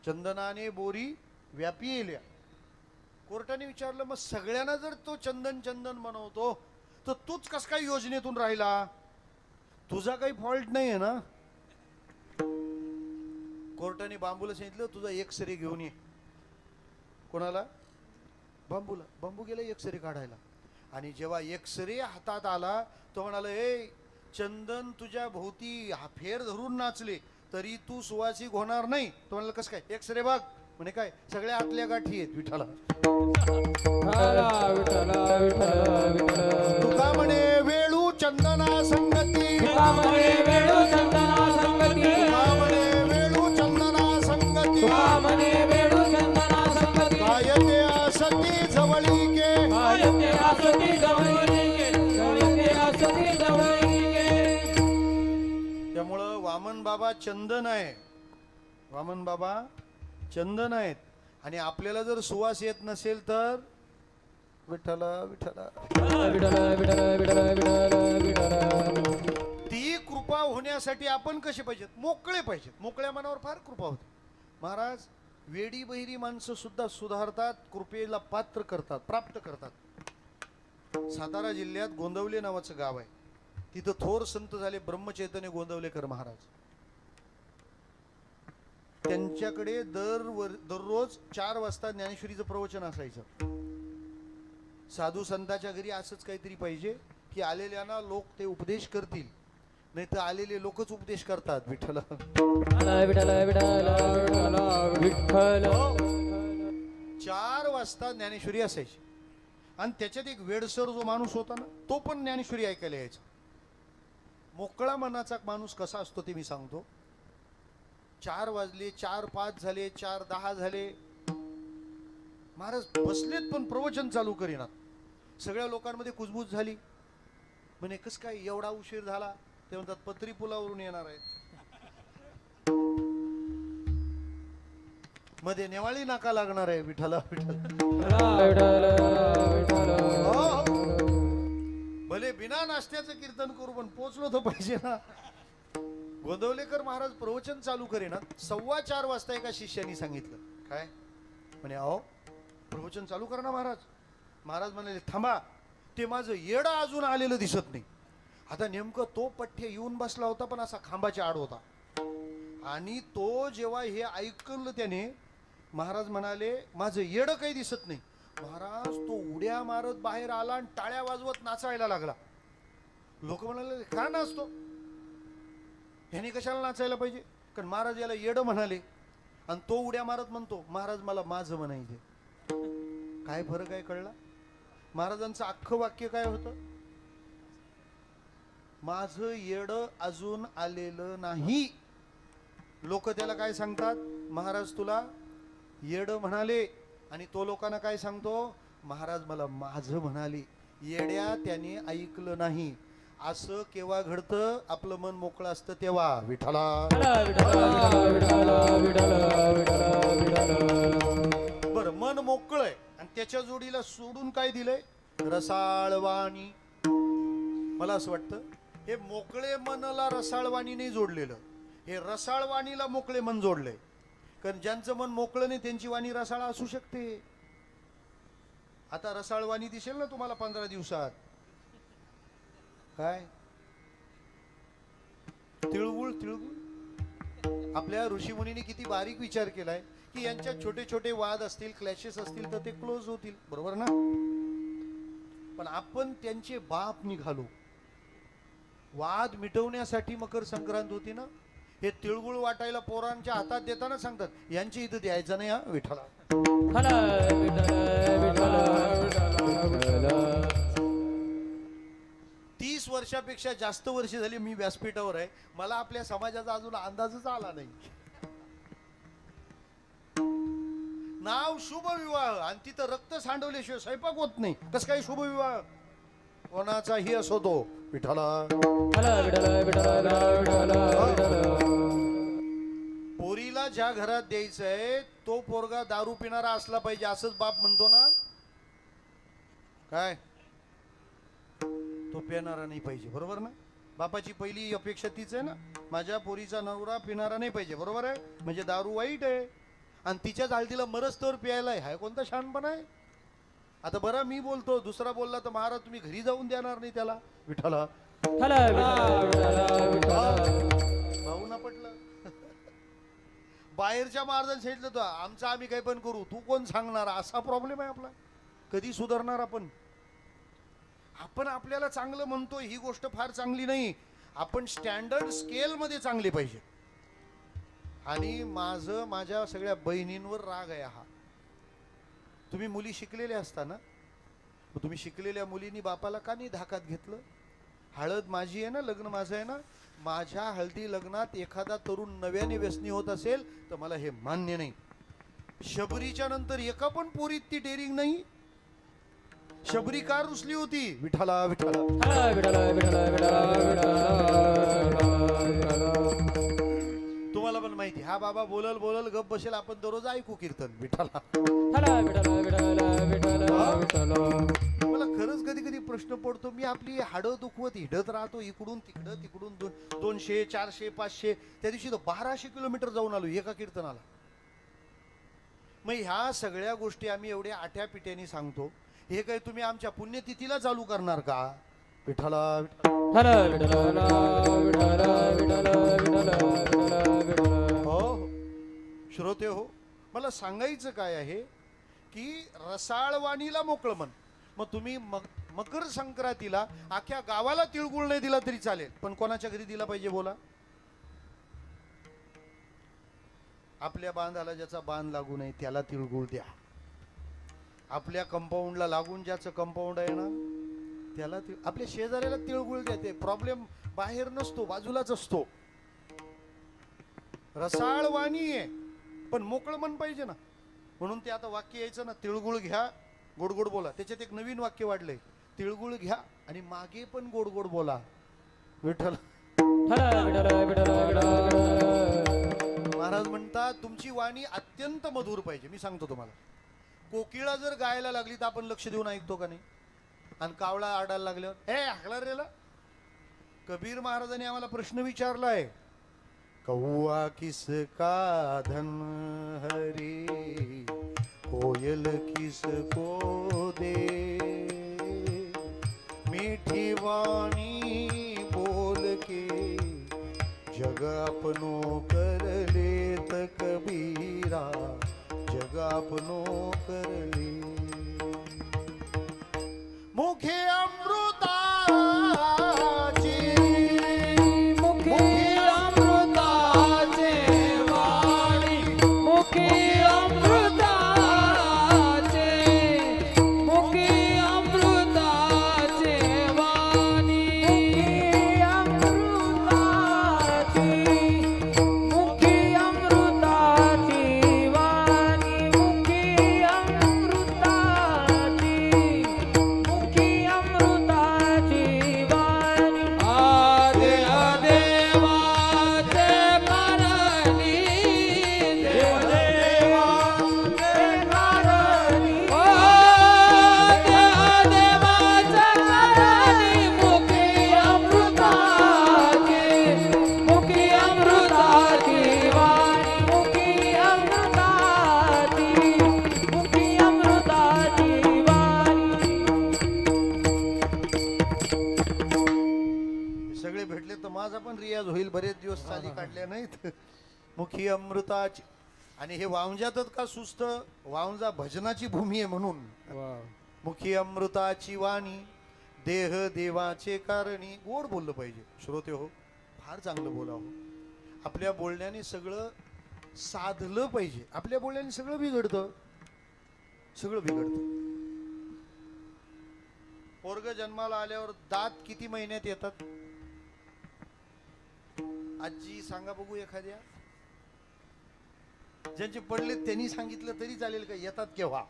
A: चंदनाने बोरी व्यापी येल्या. कोर्टाने विचारलं मग सगळ्यांना जर तो चंदन चंदन बनवतो तर तूच कस काय योजनेतून राहिला? तुझा काही फॉल्ट नाही आहे ना. कोर्टाने बांबूला सांगितलं तुझा एक्सरे घेऊन ये. कोणाला? बांबूला. बांबू गेला एक्सरे काढायला. आणि जेव्हा एक्सरे हातात आला तो म्हणाला ए चंदन तुझ्या भोवती फेर धरून नाचले तरी तू सुवासिक होणार नाही. तो म्हणाला कसं काय? एक्सरे बघ. म्हणे काय? सगळ्या आतल्या गाठी आहेत विठ्ठला.
B: विठ्ठल विठ्ठल विठ्ठल.
A: तुका म्हणे वेळू चंदना संगती.
B: तुका म्हणे वेळू चंदना संगती.
A: तुका म्हणे वेळू चंदना संगती.
B: तुका म्हणे वेळू चंदना संगती.
A: काय ते असती जवळीके.
B: काय ते असती जवळीके. काय ते असती जवळीके.
A: त्यामुळं वामन बाबा चंदन आहे. वामन बाबा चंदन आहेत. आणि आपल्याला जर सुवास येत नसेल तर विठ्ठला विठ्ठला
B: विठ्ठल विठ्ठल विठ्ठल विठ्ठल विठ्ठल.
A: ती कृपा होण्यासाठी आपण कसे पाहिजेत? मोकळे पाहिजेत. मोकळ्या मनावर फार कृपा होते. महाराज वेडी बहिरी माणसं सुद्धा सुधारतात, कृपेला पात्र करतात, प्राप्त करतात. सातारा जिल्ह्यात गोंदवले नावाचं गाव आहे. तिथं थोर संत झाले ब्रह्मचैतन्य गोंदवलेकर महाराज. त्यांच्याकडे दररोज 4 वाजता ज्ञानेश्वरीचं प्रवचन असायचं. साधू संतांच्या घरी असंच काहीतरी पाहिजे की आलेल्यांना लोक ते उपदेश करतील, नाही तर आलेले लोकच उपदेश करतात. विठ्ठल
B: विठ्ठल विठ्ठल विठ्ठल.
A: 4 वाजता ज्ञानेश्वरी असायची. आणि त्याच्यात एक वेडसर जो माणूस होता ना तो पण ज्ञानेश्वरी ऐकायला यायचा. मोकळा मनाचा माणूस कसा असतो ते मी सांगतो. 4 वाजले, 4:05 झाले, 4:10 झाले, महाराज बसलेत पण प्रवचन चालू करीनात. सगळ्या लोकांमध्ये कुजबूज झाली. म्हणे कस काय एवढा उशीर झाला? ते म्हणतात पत्री पुलावरून येणार आहेत. मध्ये नेवाळी नाका लागणार आहे. विठ्ठला
B: विठ्ठल विठ्ठल.
A: भले बिना नाश्त्याचं कीर्तन करू पण पोचलो तर पाहिजे ना. गोंदवलेकर महाराज प्रवचन चालू करेना. 4:15 वाजता एका शिष्याने सांगितलं काय? म्हणे अहो प्रवचन चालू करा ना महाराज. महाराज म्हणाले थांबा, ते माझं येडं अजून आलेलं दिसत नाही. आता नेमकं तो पठ्य येऊन बसला होता पण असा खांबाच्या आड होता. आणि तो जेव्हा हे ऐकलं त्याने, महाराज म्हणाले माझं येडं काही दिसत नाही. महाराज तो उड्या मारत बाहेर आला आणि टाळ्या वाजवत नाचायला लागला. लोक म्हणाले का नाचतो? ह्याने कशाला नाचायला पाहिजे? कारण महाराज याला येडं म्हणाले. आणि तो उड्या मारत म्हणतो महाराज मला माझं म्हणायचे. काय फरक आहे कळला? महाराजांचं अख्खं वाक्य काय होतं? माझं येडं अजून आलेलं नाही. लोक त्याला काय सांगतात? महाराज तुला येडं म्हणाले. आणि तो लोकांना काय सांगतो? महाराज मला माझं म्हणाले. येड्या त्याने ऐकलं नाही. असं केव्हा घडतं? आपलं मन मोकळं असतं तेव्हा. विठ्ठला बर मन मोकळं आहे आणि त्याच्या जोडीला सोडून काय दिलंय? रसाळवाणी. मला असं वाटतं हे मोकळे मनला रसाळवाणी नाही जोडलेलं, हे रसाळवाणीला मोकळे मन जोडलंय. कारण ज्यांचं मन मोकळं नाही त्यांची वाणी रसाळ असू शकते. आता रसाळवाणी दिसेल ना तुम्हाला 15 दिवसात. काय तिळगुळ तिळगुळ. आपल्या ऋषीमुनींनी किती बारीक विचार केलाय की यांच्यात छोटे छोटे वाद असतील, क्लॅशेस असतील तर ते क्लोज होतील. बरोबर ना? पण आपण त्यांचे बाप निघालो. वाद मिटवण्यासाठी मकर संक्रांत होती ना. हे तिळगुळ वाटायला पोरांच्या हातात देताना सांगतात यांच्या इथं द्यायचं नाही हा. विठ्ठला 30 वर्षापेक्षा जास्त वर्ष झाली मी व्यासपीठावर आहे. मला आपल्या समाजाचा अजून अंदाजच आला नाही. नाव शुभ विवाह आणि तिथं रक्त सांडवल्याशिवाय स्वयंपाक होत नाही. कसं काय शुभ विवाह? कोणाचाही असो तो. विठ्ठला पोरीला पोराला ज्या घरात द्यायचंय तो पोरगा दारू पिणारा असला पाहिजे असंच बाप म्हणतो ना. काय तो पिणारा नाही पाहिजे, बरोबर ना. बापाची पहिली अपेक्षा तीच आहे ना, माझ्या पोरीचा नवरा पिणारा नाही पाहिजे, बरोबर आहे. म्हणजे दारू वाईट आहे आणि तिच्याच हळदीला मरस तर प्यायला आहे, हा कोणता शहाणपणा आहे. आता बरं मी बोलतो, दुसरा बोलला तर महाराज तुम्ही घरी जाऊन देणार नाही त्याला. विठाला भाऊ ना पटलं. बाहेरच्या महाराजांनी सांगितलं तर आमचं आम्ही काही पण करू, तू कोण सांगणार, असा प्रॉब्लेम आहे आपला. कधी सुधारणार आपण. आपण आपल्याला चांगलं म्हणतो ही गोष्ट फार चांगली नाही. आपण स्टँडर्ड स्केल मध्ये चांगले पाहिजे. आणि माझ्या सगळ्या बहिणींवर राग आहे हा. तुम्ही मुली शिकलेल्या असताना तुम्ही शिकलेल्या मुलींनी बापाला का नाही धाकात घेतलं. हळद माझी आहे ना, लग्न माझं आहे ना, माझ्या हळदी लग्नात एखादा तरुण नव्याने व्यसनी होत असेल तर मला हे मान्य नाही. शबरीच्या नंतर एका पण पोरीत ती डेअरिंग नाही. शबरी का रुसली होती. विठाला विठाला तुम्हाला पण माहिती, हा बाबा बोलल बोलल गप बसेल, आपण दररोज ऐकू कीर्तन. विठाला मला खरंच कधी कधी प्रश्न पडतो, मी आपली हाडं दुखवत हिडत राहतो इकडून तिकडं तिकडून 200 400 500, त्या दिवशी तर 1200 किलोमीटर जाऊन आलो एका कीर्तनाला. मग ह्या सगळ्या गोष्टी आम्ही एवढ्या आठ्या पिट्यानी सांगतो, हे काय तुम्ही आमच्या पुण्यतिथीला चालू करणार का. विठाला हो श्रोते हो, मला सांगायचं काय आहे की रसाळवाणीला मोकळं मन. मग तुम्ही मकर संक्रांतीला अख्ख्या गावाला तिळगुळ नाही दिला तरी चालेल, पण कोणाच्या घरी दिला पाहिजे बोला. आपल्या बांधाला ज्याचा बांध लागू नये त्याला तिळगुळ द्या. आपल्या कंपाऊंडला लागून ज्याचं कंपाऊंड आहे ना त्याला आपल्या शेजाऱ्याला तिळगुळ द्या. ते प्रॉब्लेम बाहेर नसतो, बाजूलाच असतो. रसाळ वाणी आहे पण मोकळं मन पाहिजे ना. म्हणून ते आता वाक्य यायचं ना, तिळगुळ घ्या गोड गोड बोला. त्याच्यात एक नवीन वाक्य वाढलंय, तिळगुळ घ्या आणि मागे पण गोड गोड बोला. विठ्ठल महाराज म्हणतात तुमची वाणी अत्यंत मधुर पाहिजे. मी सांगतो तुम्हाला, कोकिळा जर गायला लागली तर आपण लक्ष देऊन ऐकतो का नाही. आणि कावळा आडायला लागल्यावर हे हाकला रेला. कबीर महाराजांनी आम्हाला प्रश्न विचारलाय, कौआ किसका धन हरी, कोयल किसको दे, मीठी वाणी बोल के जग अपनो कर लेत कबीरा, जग अपनो कर ले. मुखे अमृताची,
B: मुखे अमृताचे वाणी, मुखे अमृताचे, मुखे अमृताचे वाणी, मुखे अमृताची, मुखे अमृताची वाणी, मुखे अमृताची, मुखे अमृताची वाणी. आदे देवाचे करणी, देवदेवाचे करणी, आदे देवाचे करणी, मुखे अमृताची, मुखे अमृताची वाणी, मुखे अमृताची, मुखे अमृताची वाणी.
A: सगळे भेटले तर माझा पण रियाज होईल. बरेच दिवस चाली काढल्या नाहीत. मुखी अमृताची. आणि हे वावंजातच का सुस्त, वावंजा भजनाची भूमी आहे म्हणून. मुखी अमृताची वाणी, देह देवाचे कारणी. गोड बोललं पाहिजे श्रोते हो, फार चांगलं बोलावं. आपल्या बोलण्याने सगळं साधलं पाहिजे. आपल्या बोलण्याने सगळं बिघडतं, सगळं बिघडतं. पोरग जन्माला आल्यावर दात किती महिन्यात येतात. आजी सांगा बघू एखाद्या. ज्यांचे पडले त्यांनी सांगितलं तरी चालेल का, येतात केव्हा.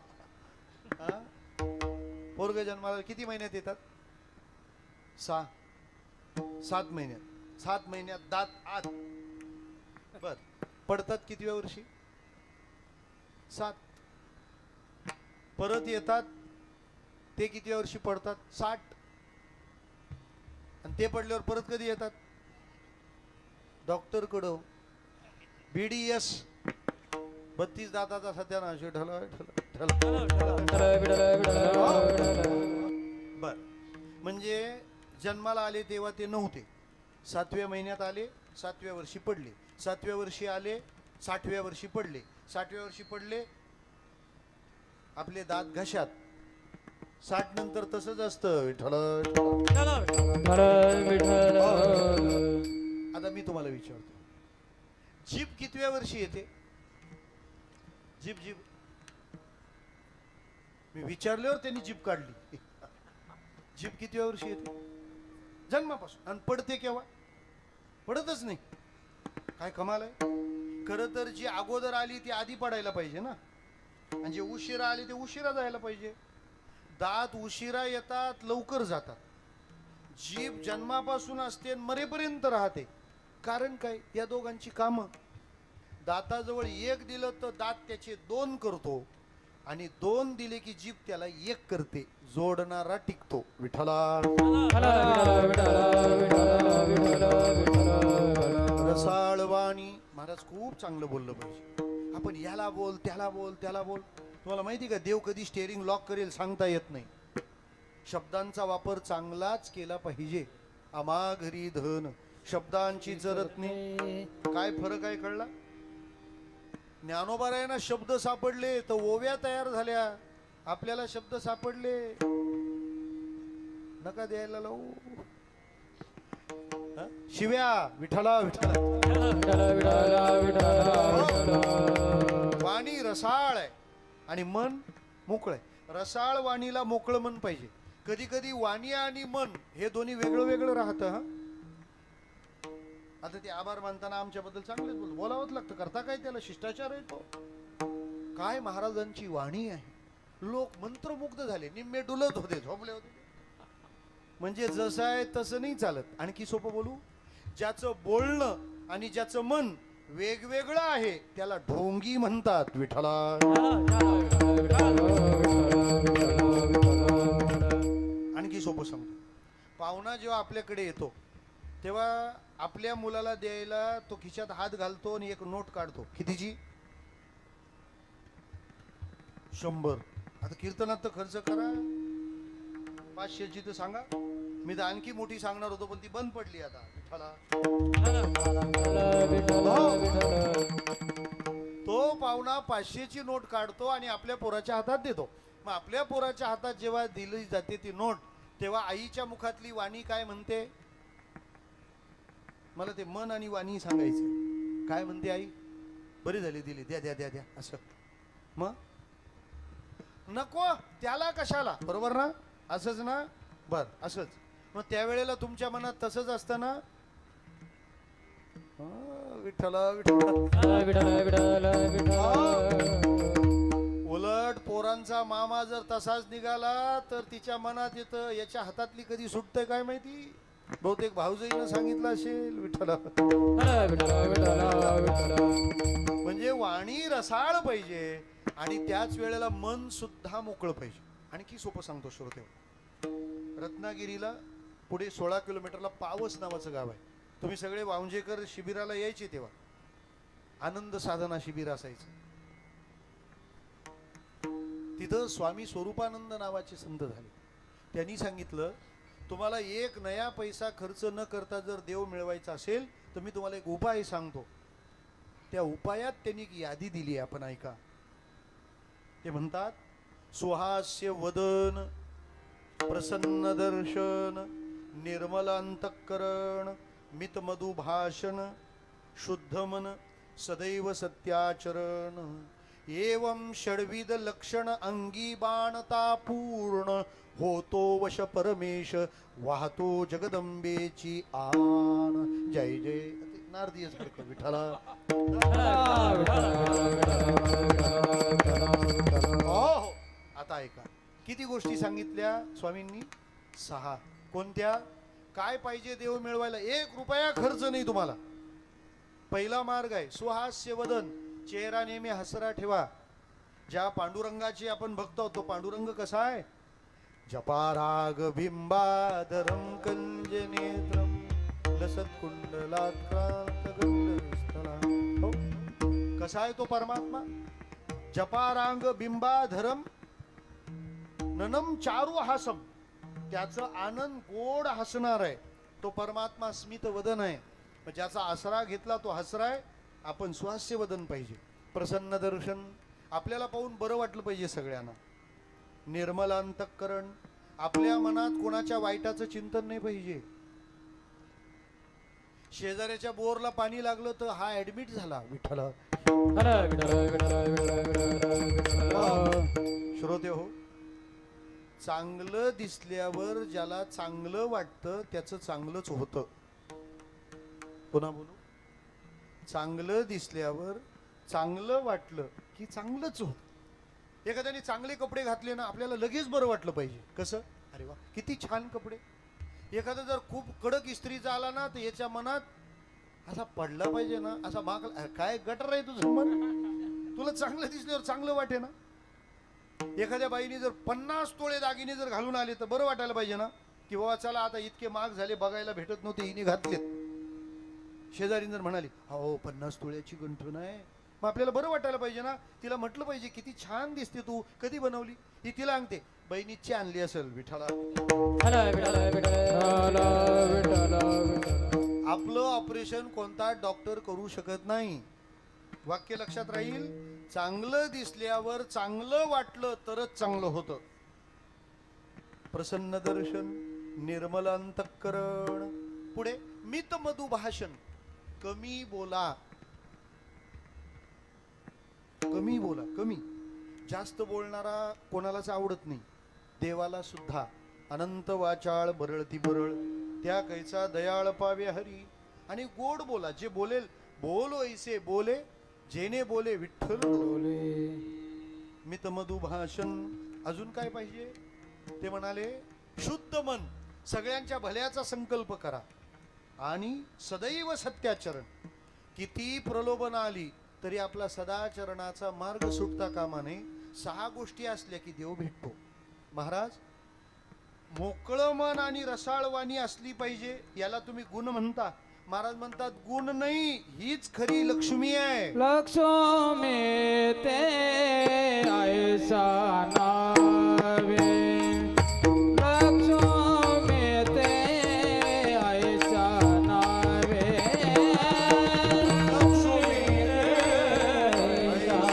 A: पोरग जन्माला किती महिन्यात येतात. 7 महिन्यात. 7 महिन्यात दात आत. बर पडतात कितव्या वर्षी? 7. परत येतात ते कितव्या वर्षी पडतात? 60. आणि ते पडल्यावर परत कधी येतात? डॉक्टर कडं. BDS 32 दाताचा सत्यानाश. बर, म्हणजे जन्माला आले तेव्हा ते नव्हते, 7व्या महिन्यात आले, 7व्या वर्षी पडले, 7व्या वर्षी आले, 60व्या वर्षी पडले, 60व्या वर्षी पडले, आपले दात घशात. 60 नंतर तसंच असतं. विठ्ठल. आता मी तुम्हाला विचारतो, जीभ कितव्या वर्षी येते? जीभ जीभ मी विचारल्यावर त्यांनी जीभ काढली. जीभ कितव्या वर्षी येते? जन्मापासून. आणि पडते केव्हा? पडतच नाही. काय कमाल आहे. खरं तर जी अगोदर आली ती आधी पडायला पाहिजे ना, आणि जे उशिरा आले ते उशिरा जायला पाहिजे. दात उशिरा येतात, लवकर जातात. जीभ जन्मापासून असते आणि मरेपर्यंत राहते. कारण काय? या दोघांची कामं. दाताजवळ 1 दिलं तर दात त्याचे 2 करतो, आणि 2 दिले की जीभ त्याला 1 करते. जोडणारा टिकतो. विठ्ठला. रसाळवाणी. महाराज खूप चांगलं बोललं पाहिजे. आपण याला बोल, त्याला बोल, त्याला बोल. तुम्हाला माहिती का, देव कधी स्टेअरिंग लॉक करेल सांगता येत नाही. शब्दांचा वापर चांगलाच केला पाहिजे. आम्हा घरी धन शब्दांची जरतने. काय फरक आहे कळला? ज्ञानोबारायांना शब्द सापडले तर ओव्या तयार झाल्या. आपल्याला शब्द सापडले नका द्यायला लावू. शिव्या. विठ्ठला विठ्ठला. वाणी रसाळ आहे आणि मन मोकळ आहे. रसाळ वाणीला मोकळं मन पाहिजे. कधी कधी वाणी आणि मन हे दोन्ही वेगळं वेगळं राहतं. हा, आता ते आभार मानताना आमच्याबद्दल चांगलेच बोलावंच लागतं. करता काय त्याला? शिष्टाचार आहे तो. काय महाराजांची वाणी आहे. लोक मंत्रमुग्ध झाले, निम्मे डुलत होते, झोपले होते. म्हणजे जसं आहे तसं नाही चालत. आणखी सोपं बोलू, ज्याचं बोलणं आणि ज्याचं मन वेगवेगळं आहे त्याला ढोंगी म्हणतात. विठ्ठला. आणखी सोपं सांगतो, पाहुणा जेव्हा आपल्याकडे येतो तेव्हा आपल्या मुलाला द्यायला तो खिशात हात घालतो आणि एक नोट काढतो. कितीची? 100. आता कीर्तनात तर खर्च करा, 500ची तर सांगा. मी तर आणखी मोठी सांगणार होतो पण ती बंद पडली आता. विठ्ठला. तो पाहुणा 500ची नोट काढतो आणि आपल्या पोराच्या हातात देतो. मग आपल्या पोराच्या हातात जेव्हा दिली जाते ती नोट, तेव्हा आईच्या मुखातली वाणी काय म्हणते? मला ते मन आणि वाणी सांगायचं. काय म्हणते आई? बरी झाली, दिली, द्या द्या द्या द्या असं. मग नको त्याला कशाला? बरोबर ना? असंच ना? बर असंच. मग त्यावेळेला तुमच्या मनात तसंच असतं ना? विठ्ठला विठ्ठला. उलट पोरांचा मामा जर तसाच निघाला तर तिच्या मनात येतं याच्या हातातली कधी सुटतंय काय माहिती. बहुतेक भाऊजाईनं सांगितलं असेल. विठ्ठला. म्हणजे वाणी रसाळ पाहिजे आणि त्याच वेळेला मन सुद्धा मोकळं पाहिजे. आणखी सोपं सांगतो श्रोते, रत्नागिरीला पुढे 16 किलोमीटरला पावस नावाचं गाव आहे. तुम्ही सगळे वांजेकर शिबिराला यायचे तेव्हा आनंद साधना शिबिर असायचं. तिथं स्वामी स्वरूपानंद नावाचे संत झाले. त्यांनी सांगितलं, तुम्हाला 1 नया पैसा खर्च न करता जर देव मिळवायचा असेल तर मी तुम्हाला एक उपाय सांगतो. त्या उपायात त्यांनी एक यादी दिली, आपण ऐका. ते म्हणतात, सुहास्य वदन, प्रसन्न दर्शन, निर्मल अंतःकरण, मित मधु भाषण, शुद्ध मन, सदैव सत्याचरण, एवं षड्विध लक्षण अंगी बाणता पूर्ण, होतो वश परमेश, वाहतो जगदंबेची आण. जय जय नारदीयच बरं विठ्ठला. हो, आता ऐका, किती गोष्टी सांगितल्या स्वामींनी? 6. कोणत्या? काय पाहिजे देव मिळवायला? 1 रुपया खर्च नाही तुम्हाला. पहिला मार्ग आहे सुहास्य वदन, चेहरा नेहमी हसरा ठेवा. ज्या पांडुरंगाची आपण बघतो तो पांडुरंग कसा आहे? जपाराग बिंबाधरम कंजनेत्रम लसत कुंडलात हो, कसा आहे तो परमात्मा? जपारांग बिंबाधरम ननम चारू हासम, त्याचं आनंद गोड हसणार आहे. तो परमात्मा स्मित वदन आहे. ज्याचा आसरा घेतला तो हसरा आहे. आपण सुहास्य वदन पाहिजे, प्रसन्न दर्शन, आपल्याला पाहून बरं वाटलं पाहिजे सगळ्यांना. निर्मल अंतःकरण, आपल्या मनात कोणाच्या वाईटाचं चिंतन नाही पाहिजे. शेजाऱ्याच्या बोरला पाणी लागलं तर हा ऍडमिट झाला, विठ्ठला. श्रोते हो, चांगलं दिसल्यावर ज्याला चांगलं वाटतं त्याचं चांगलंच होतं. पुन्हा बोलू, चांगलं दिसल्यावर चांगलं वाटलं की चांगलंच होत. एखाद्याने चांगले कपडे घातले ना, आपल्याला लगेच बरं वाटलं पाहिजे. कसं? अरे वा किती छान कपडे. एखादा जर खूप कडक इस्त्रीचा आला ना, तर याच्या मनात असा पडला पाहिजे ना, असा माग, काय गटर आहे तुझं मन, तुला चांगलं दिसल्यावर चांगलं वाटे ना. एखाद्या बाईने जर 50 तोळे दागिने जर घालून आले तर बरं वाटायला पाहिजे ना, की बाबा चला आता इतके महाग झाले, बघायला भेटत नव्हते, हिने घातलेत. शेजारी जर म्हणाली हो 50 तोळ्याची गंठण आहे, मग आपल्याला बरं वाटायला पाहिजे ना. तिला म्हटलं पाहिजे किती छान दिसते तू, कधी बनवली? ही तिला सांगते बहिणीची आणली असेल, विठाला. आपलं ऑपरेशन कोणता डॉक्टर करू शकत नाही. वाक्य लक्षात राहील. चांगलं दिसल्यावर चांगलं वाटलं तरच चांगलं होतं. प्रसन्न दर्शन, निर्मल अंतःकरण. पुढे मित मधु भाषण, कमी बोला. कमी बोला, कमी. जास्त बोलणारा कोणालाच आवडत नाही, देवाला सुद्धा. अनंत वाचाळ बरळती बरळ, त्या कैचा दयाळ पावे हरी. आणि गोड बोला, जे बोलेल बोलो ऐसे बोले, जेने बोले विठ्ठल बोले. मित मधु भाषण. अजून काय पाहिजे? ते म्हणाले शुद्ध मन, सगळ्यांच्या भल्याचा संकल्प करा. आणि सदैव सत्याचरण. किती प्रलोभन आली तरी आपला सदाचरणाचा मार्ग सुटता कामा नये. 6 गोष्टी असल्या की देव भेटतो. महाराज, मोकळं मन आणि रसाळवाणी असली पाहिजे. याला तुम्ही गुण म्हणता. महाराज म्हणतात गुण नाही, हीच खरी लक्ष्मी आहे.
B: लक्ष्मी ते ऐसा नावे, लक्ष्मी ते ऐसा नावे,
A: लक्ष्मी ऐसा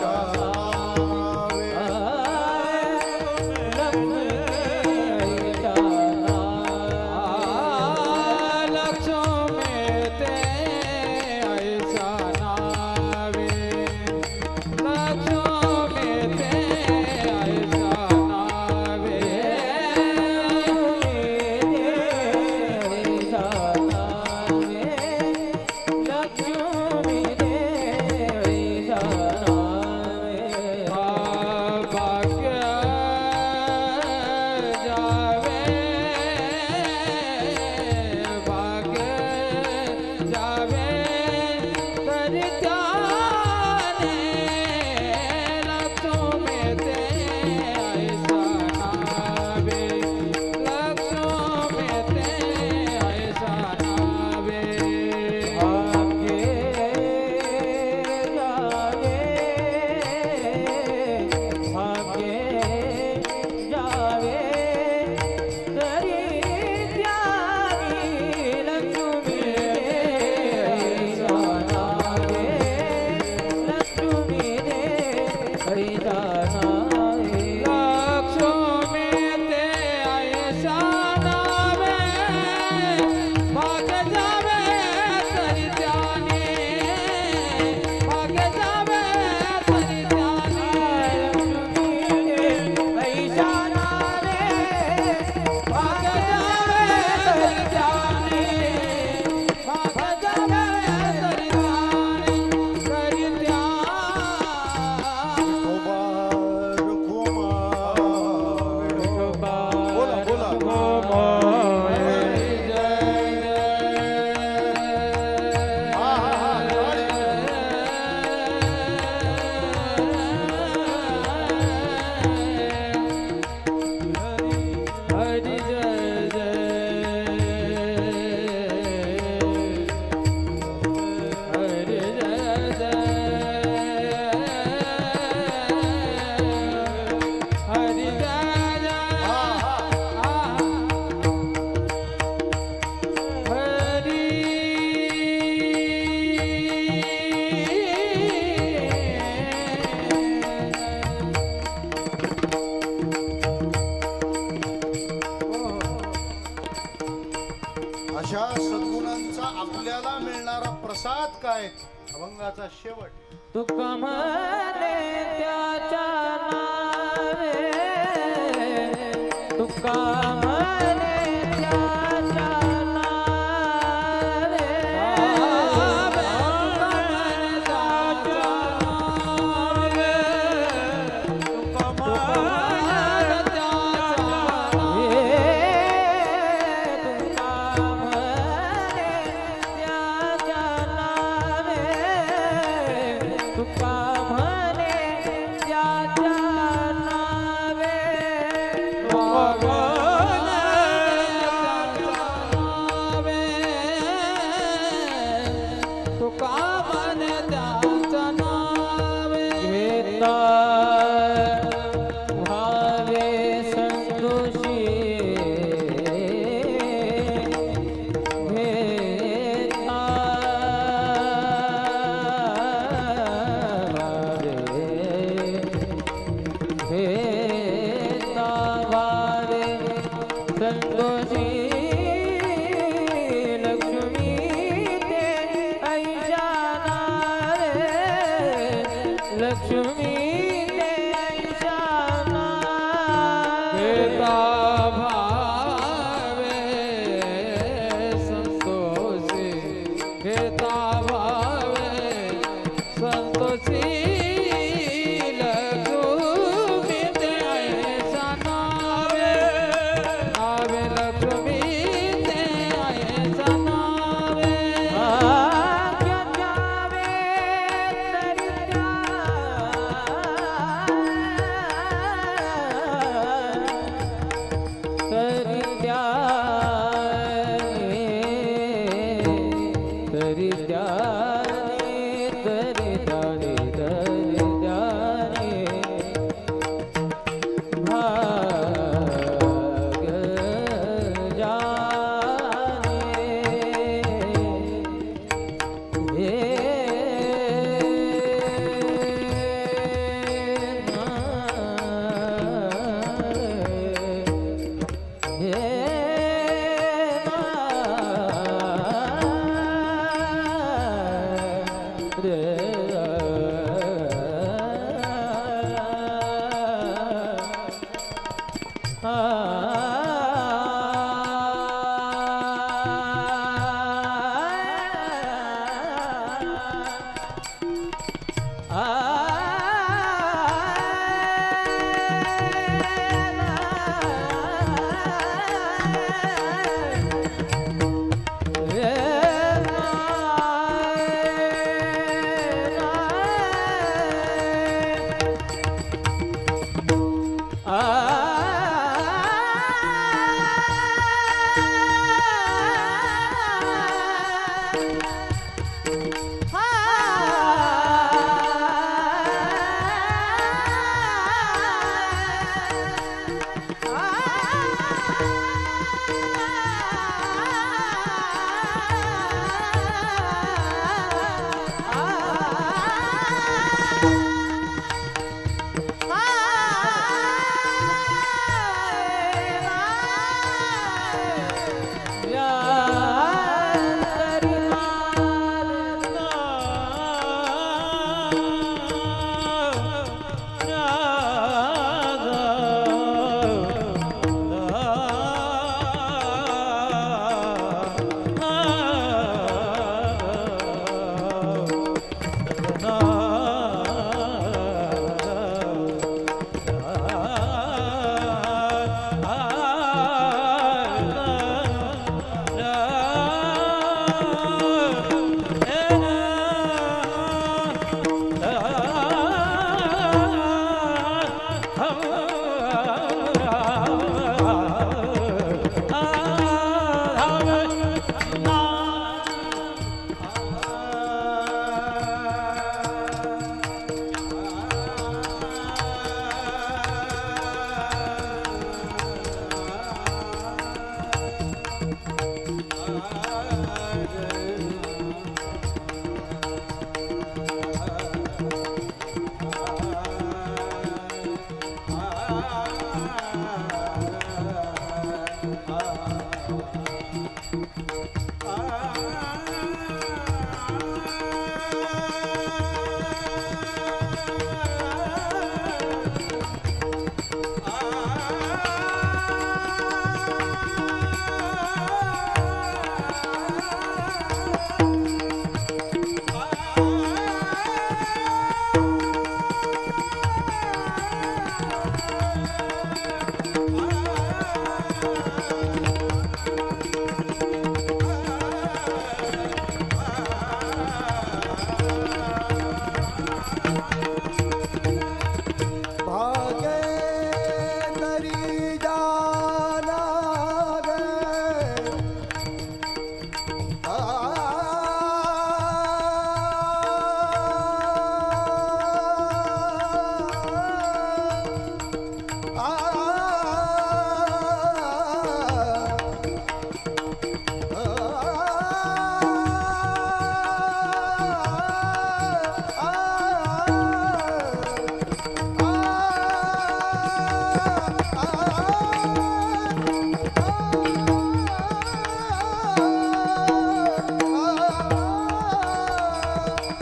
A: नावे. काय अभंगाचा शेवट.
B: तुका म्हणे त्याच्या नावे तुका म्हणे त्याच्या नावे तुका म्हणे त्याच्या नावे तुका म्हणे त्याच्या नावे तुका म्हणे त्याच्या नावे तुका म्हणे त्याच्या नावे तुका म्हणे त्याच्या नावे घेता भावे संतोषी घेता घेता भावे संतोषी लक्ष्मी ते ऐशाना रे लक्ष्मी ते ऐशाना घेता भावे संतोषी घेता भावे संतोषी लक्ष्मी ते ऐशाना रे आवे लक्ष्मी ते ऐशाना रे आज्ञा जावे तरी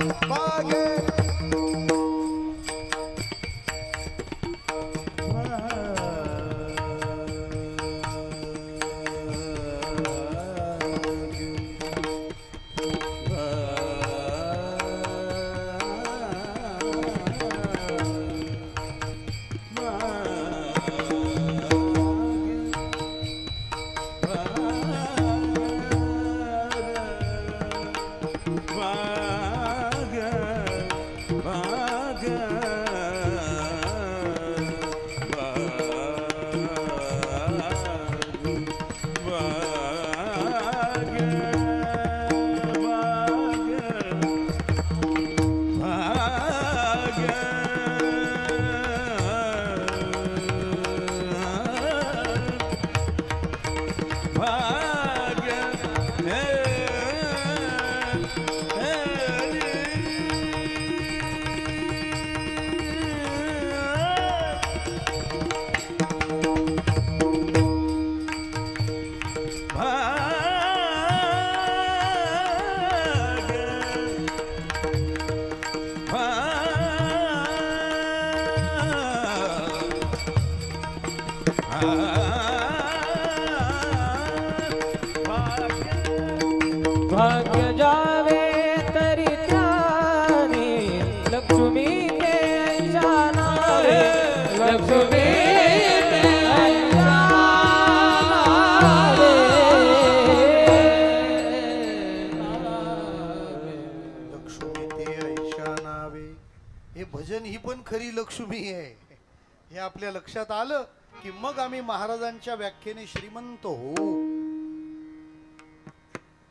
A: भाग्य
B: भाग्य जावे तरी त्याने लक्ष्मी त्यांच्या नावे लक्ष्मी त्यांच्या नावे.
A: लक्ष्मी ते ऐशा नावे. हे भजन ही पण खरी लक्ष्मी आहे. हे आपल्या लक्षात आलं की मग आम्ही महाराजांच्या व्याख्येने श्रीमंत होऊ.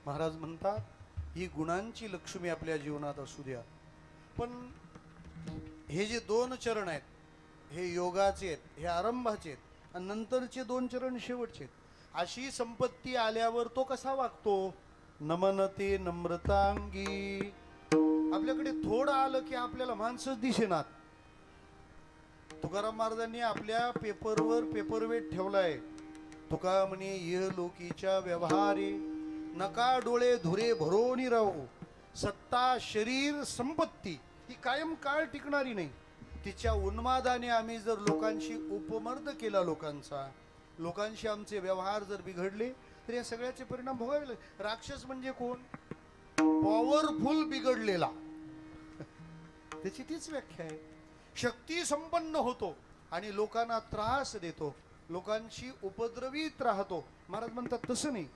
A: महाराज म्हणतात ही गुणांची लक्ष्मी आपल्या जीवनात असू द्या. पण हे जे दोन चरण आहेत हे योगाचे आहेत, हे आरंभाचे आहेत आणि नंतरचे दोन चरण शेवटचे आहेत. अशी संपत्ती आल्यावर तो कसा वागतो? नमनते नम्रतांगी. आपल्याकडे थोडं आलं की आपल्याला माणसंच दिसेनात. तुकाराम महाराजांनी आपल्या पेपरवर पेपरवेट ठेवलाय. तुका म्हणे इह लोकीच्या व्यवहारे नका डोळे धुरे भरोनी राहू. सत्ता शरीर संपत्ती ही कायम काळ टिकणारी नाही. तिच्या उन्मादाने आम्ही जर लोकांशी उपमर्द केला, लोकांशी आमचे व्यवहार जर बिघडले तर या सगळ्याचे परिणाम भोगावे लागले. राक्षस म्हणजे कोण? पॉवरफुल बिघडलेला. त्याची तीच व्याख्या आहे. शक्ती संपन्न होतो आणि लोकांना त्रास देतो, लोकांशी उपद्रवीत राहतो. महाराज म्हणतात तसं नाही.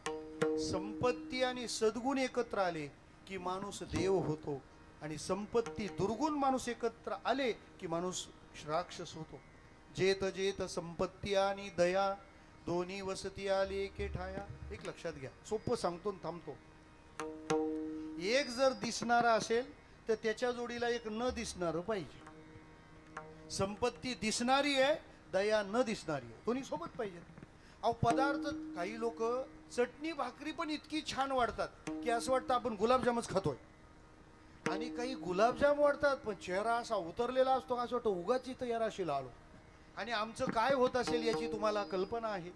A: संपत्ती आणि सद्गुण एकत्र आले की माणूस देव होतो आणि संपत्ती दुर्गुण माणूस एकत्र आले की माणूस राक्षस होतो. जेत जेत संपत्ती आणि दया दोन्ही वसती आले एके ठाया. एक लक्षात घ्या, सोपं सांगतो आणि थांबतो. एक जर दिसणारा असेल तर त्याच्या जोडीला एक न दिसणार पाहिजे. संपत्ती दिसणारी आहे, दया न दिसणारी आहे, दोन्ही सोबत पाहिजे. अहो पदार्थ, काही लोक चटणी भाकरी पण इतकी छान वाढतात की असं वाटतं आपण गुलाबजामच खातोय. आणि काही गुलाबजाम वाढतात पण चेहरा असा उतरलेला असतो, असं वाटतं उगाच इथं याराशीला आलो. आणि आमचं काय होत असेल याची तुम्हाला कल्पना आहे?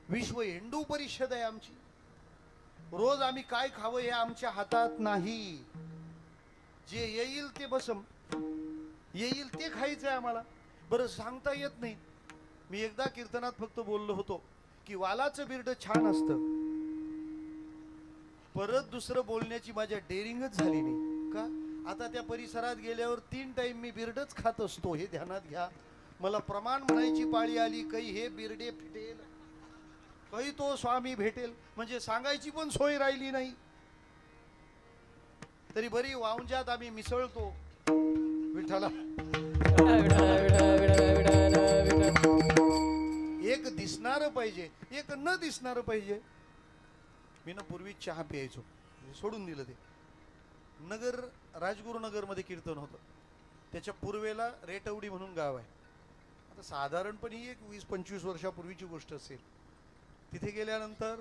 A: विश्व हिंदू परिषद आहे आमची. रोज आम्ही काय खावं हे आमच्या हातात नाही. जे येईल ते बसम येईल ते खायचं आहे आम्हाला. बरं सांगता येत नाही. मी एकदा कीर्तनात फक्त बोललो होतो की वालाचं बिर्ड छान असतं. परत दुसरं बोलण्याची माझ्या डेअरिंगच झाली नाही. का? आता त्या परिसरात गेल्यावर 3 टाइम मी बिर्डच खात असतो, हे ध्यानात घ्या. मला प्रमाण म्हणायची पाळी आली, काही हे बिर्डे फिटेल, काही तो स्वामी भेटेल, म्हणजे सांगायची पण सोय राहिली नाही. तरी बरी वावंजात आम्ही मिसळतो विठ्ठला. एक दिसणार पाहिजे, एक न दिसणार पाहिजे. मी ना पूर्वी चहा प्यायचो, सोडून दिलं ते. नगर राजगुरुनगर मध्ये कीर्तन होतं. त्याच्या पूर्वेला रेटवडी म्हणून गाव आहे. आता साधारणपणे ही एक 20-25 वर्षापूर्वीची गोष्ट असेल. तिथे गेल्यानंतर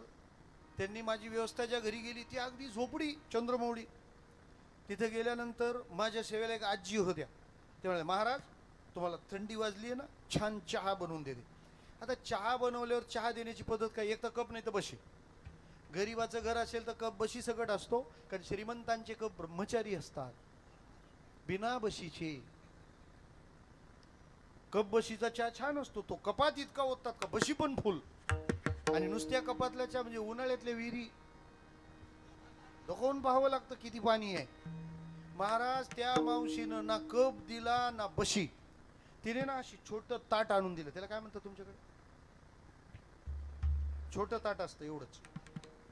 A: त्यांनी माझी व्यवस्था ज्या घरी गेली ती अगदी झोपडी, चंद्रमौळी. तिथे गेल्यानंतर माझ्या सेवेला एक आजी होत्या. ते म्हणाले, महाराज तुम्हाला थंडी वाजली आहे ना, छान चहा बनवून देते. आता चहा बनवल्यावर चहा देण्याची पद्धत काय, एक तर कप नाही तर बशी. गरीबाचं घर असेल तर कप बशी सकट असतो, कारण श्रीमंतांचे कप ब्रह्मचारी असतात, बिना बशीचे. कप बशीचा चहा छान असतो, तो कपात इतका ओततात का बशी पण फुल. आणि नुसत्या कपातल्या चहा म्हणजे उन्हाळ्यातल्या विहिरी डोकावून पाहावं लागतं किती पाणी आहे. महाराज त्या मावशीनं ना कप दिला ना बशी, तिने ना अशी छोटं ताट आणून दिलं. त्याला काय म्हणतात तुमच्याकडे? छोटं ताट असतं एवढंच.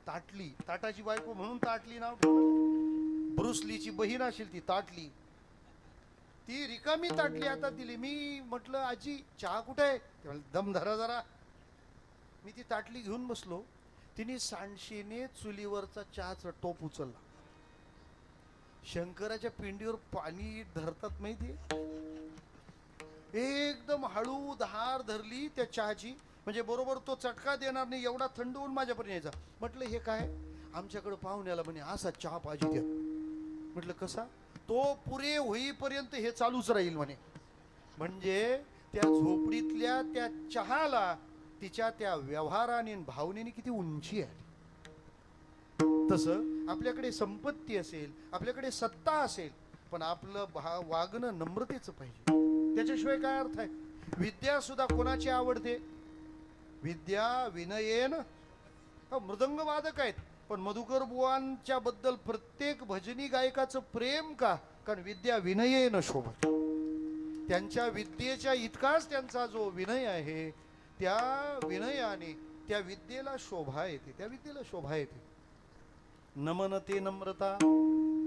A: ताटली, ताटाची बायको म्हणून ताटली नाव ठेवलं. ब्रुसलीची बहीण असेल ती ताटली. ती रिकामी ताटली आता दिली. मी म्हटलं आजी चहा कुठे आहे? ते म्हणले दम धरा जरा. मी ती ताटली घेऊन बसलो. तिने सांडशीने चुलीवरचा चहाचा टोप उचलला. शंकराच्या पिंडीवर पाणी धरतात माहिती, एकदम हळू धार धरली त्या चहाची, म्हणजे बरोबर तो चटका देणार नाही एवढा थंड होऊन माझ्यापर्यंत यायचा. म्हटलं हे काय? आमच्याकडे पाहुण्याला म्हणे असा चहा पाहिजे द्या. म्हटलं कसा? तो पुरे होईपर्यंत हे चालूच राहील म्हणे. म्हणजे त्या झोपडीतल्या त्या चहाला तिच्या त्या व्यवहाराने भावनेने किती उंची आहे. तसं आपल्याकडे संपत्ती असेल, आपल्याकडे सत्ता असेल, पण आपलं वागणं नम्रतेचं पाहिजे. त्याच्याशिवाय काय अर्थ आहे? विद्या सुद्धा कोणाची आवडते? विद्या विनयेन. मृदंग वादक आहेत, पण मधुकर बुवांच्या बद्दल प्रत्येक भजनी गायकाचं प्रेम का? कारण विद्या विनयेन शोभत. त्यांच्या विद्येच्या इतकाच त्यांचा जो विनय आहे, त्या विनयाने त्या विद्येला शोभा येते, त्या विद्येला शोभा येते. नमनते नम्रता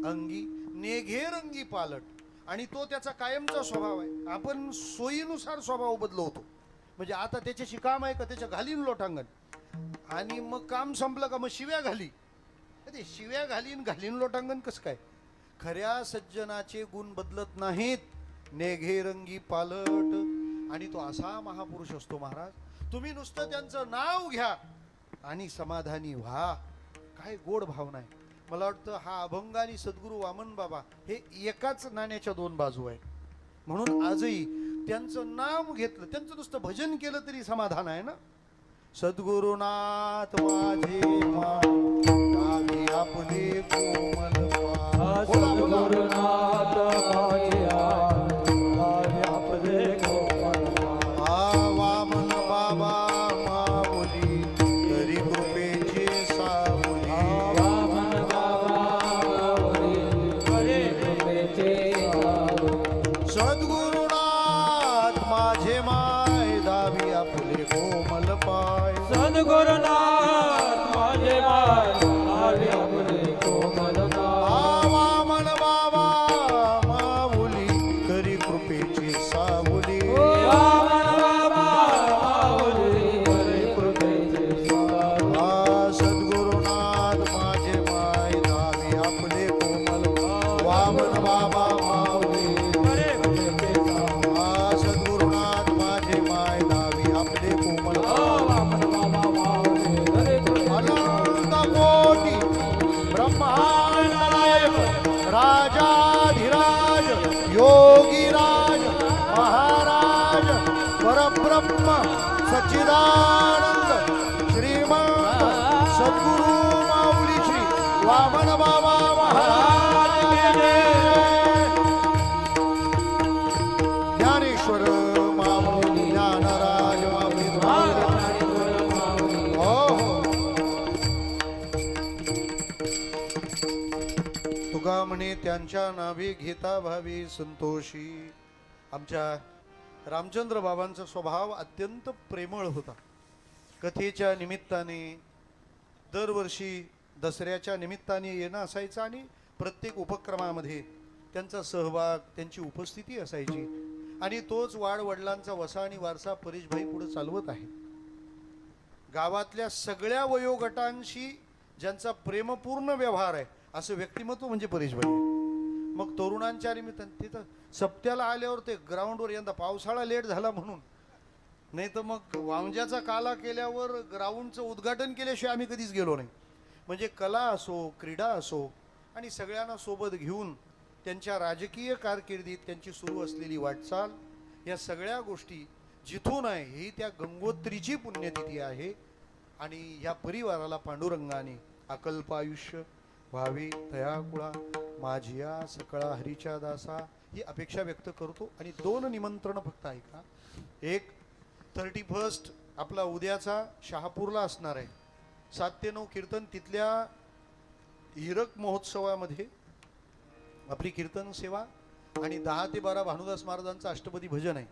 A: अंगी नेघेर अंगी पालट. आणि तो त्याचा कायमचा स्वभाव आहे. आपण सोयीनुसार स्वभाव बदलवतो. म्हणजे आता त्याच्याशी काम आहे का, त्याच्या घालीन लोटांगण, आणि मग काम संपलं का मग शिव्या घाली. ते शिव्या घालीन घालीन लोटांगण कसं काय? खऱ्या सज्जनाचे गुण बदलत नाहीत. नेघेरंगी पालट. आणि तो असा महापुरुष असतो महाराज, तुम्ही नुसतं त्यांचं नाव घ्या आणि समाधानी व्हा. काय गोड भावना आहे. मला वाटतं हा अभंग आणि सद्गुरू वामन बाबा हे एकाच नाण्याच्या दोन बाजू आहेत. म्हणून आजही त्यांचं नाव घेतलं, त्यांचं नुसतं भजन केलं तरी समाधान आहे ना. सद्गुरुनाथ माझे मागे आपले कोमल पाय.
C: सद्गुरुनाथ माझे मागे आपले कोमल पाय.
A: वामन बाबा माऊली तरी कृपेचे सावली.
C: वामन बाबा माऊली तरी कृपेचे सावली.
A: सद्गुरुनाथ माझे माय दावी आपले कोमल पाय.
C: सद्गुरुनाथ माझे माय दावी आपले कोमल पाय.
A: वामन बाबा माऊली तरी कृपेची सावली.
C: वामन बाबा माऊली तरी कृपेचे सावली.
A: सद्गुरुनाथ माझे माय दावी आपले कोमल. वामन बाबा माऊली
C: तरी कृपेचे सावली.
A: सद्गुरुनाथ माझे माय दावी आपले कोमल.
C: वामन बाबा माऊली तरी कृपेचे
A: अनंत कोटी ब्रह्मांड नायक राजाधिराज योगीराज महाराज परब्रह्म सच्चिदानंद श्रीमंत सद्गुरु माऊली श्री वामन बाबा महाराज की जय. ज्ञानेश्वर माऊली ज्ञानराज माऊली. हो हो. तुका म्हणे त्यांच्या नावे घेता भावी संतोषी. आमच्या रामचंद्र बाबांचा स्वभाव अत्यंत प्रेमळ होता. कथेच्या निमित्ताने दरवर्षी दसऱ्याच्या निमित्ताने येणं असायचं आणि प्रत्येक उपक्रमामध्ये त्यांचा सहभाग, त्यांची उपस्थिती असायची. आणि तोच वाडवडिलांचा वसा आणि वारसा परेशभाई पुढे चालवत आहे. गावातल्या सगळ्या वयोगटांशी ज्यांचा प्रेमपूर्ण व्यवहार आहे असं व्यक्तिमत्व म्हणजे परेशभाई. मग तरुणांच्या निमित्ताने तिथं सप्त्याला आल्यावर ते ग्राउंडवर, यंदा पावसाळा लेट झाला म्हणून, नाही तर मग वांज्याचा काला केल्यावर ग्राउंडचं उद्घाटन केल्याशिवाय आम्ही कधीच गेलो नाही. म्हणजे कला असो, क्रीडा असो, आणि सगळ्यांना सोबत घेऊन त्यांच्या राजकीय कारकिर्दीत त्यांची सुरू असलेली वाटचाल, या सगळ्या गोष्टी जिथून आहे ही त्या गंगोत्रीची पुण्यतिथी आहे. आणि या परिवाराला पांडुरंगाने अकल्प आयुष्य व्हावे तयाकुळा माझिया सकळा हरीच्या दासा ही अपेक्षा व्यक्त करतो. आणि 2 निमंत्रण फक्त ऐका. एक 31 आपला उद्याचा शहापूरला असणार आहे. 7 ते 9 कीर्तन तिथल्या हिरक महोत्सवामध्ये आपली कीर्तन सेवा आणि 10 ते 12 भानुदास महाराजांचं अष्टपदी भजन आहे.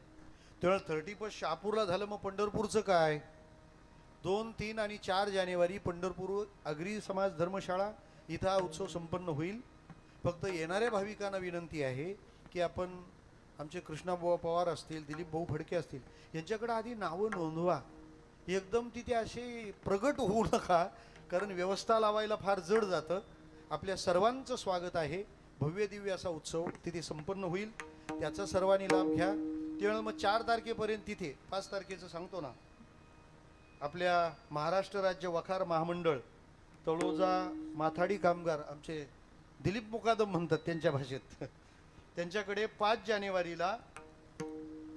A: त्यामुळे 31 शहापूरला झालं, मग पंढरपूरचं काय? 2, 3 आणि 4 जानेवारी पंढरपूर अग्री समाज धर्मशाळा इथं हा उत्सव संपन्न होईल. फक्त येणाऱ्या भाविकांना विनंती आहे की आपण आमचे कृष्णाबुवा पवार असतील, दिलीप भाऊ फडके असतील, यांच्याकडे आधी नावं नोंदवा. एकदम तिथे असे प्रगट होऊ नका, कारण व्यवस्था लावायला फार जड जातं. आपल्या सर्वांचं स्वागत आहे. भव्य दिव्य असा उत्सव तिथे संपन्न होईल, त्याचा सर्वांनी लाभ घ्या. त्यामुळे मग 4 तारखेपर्यंत तिथे 5 तारखेचं सांगतो ना, आपल्या महाराष्ट्र राज्य वखार महामंडळ तळोजा माथाडी कामगार आमचे दिलीप मुकादम म्हणतात त्यांच्या भाषेत, त्यांच्याकडे 5 जानेवारीला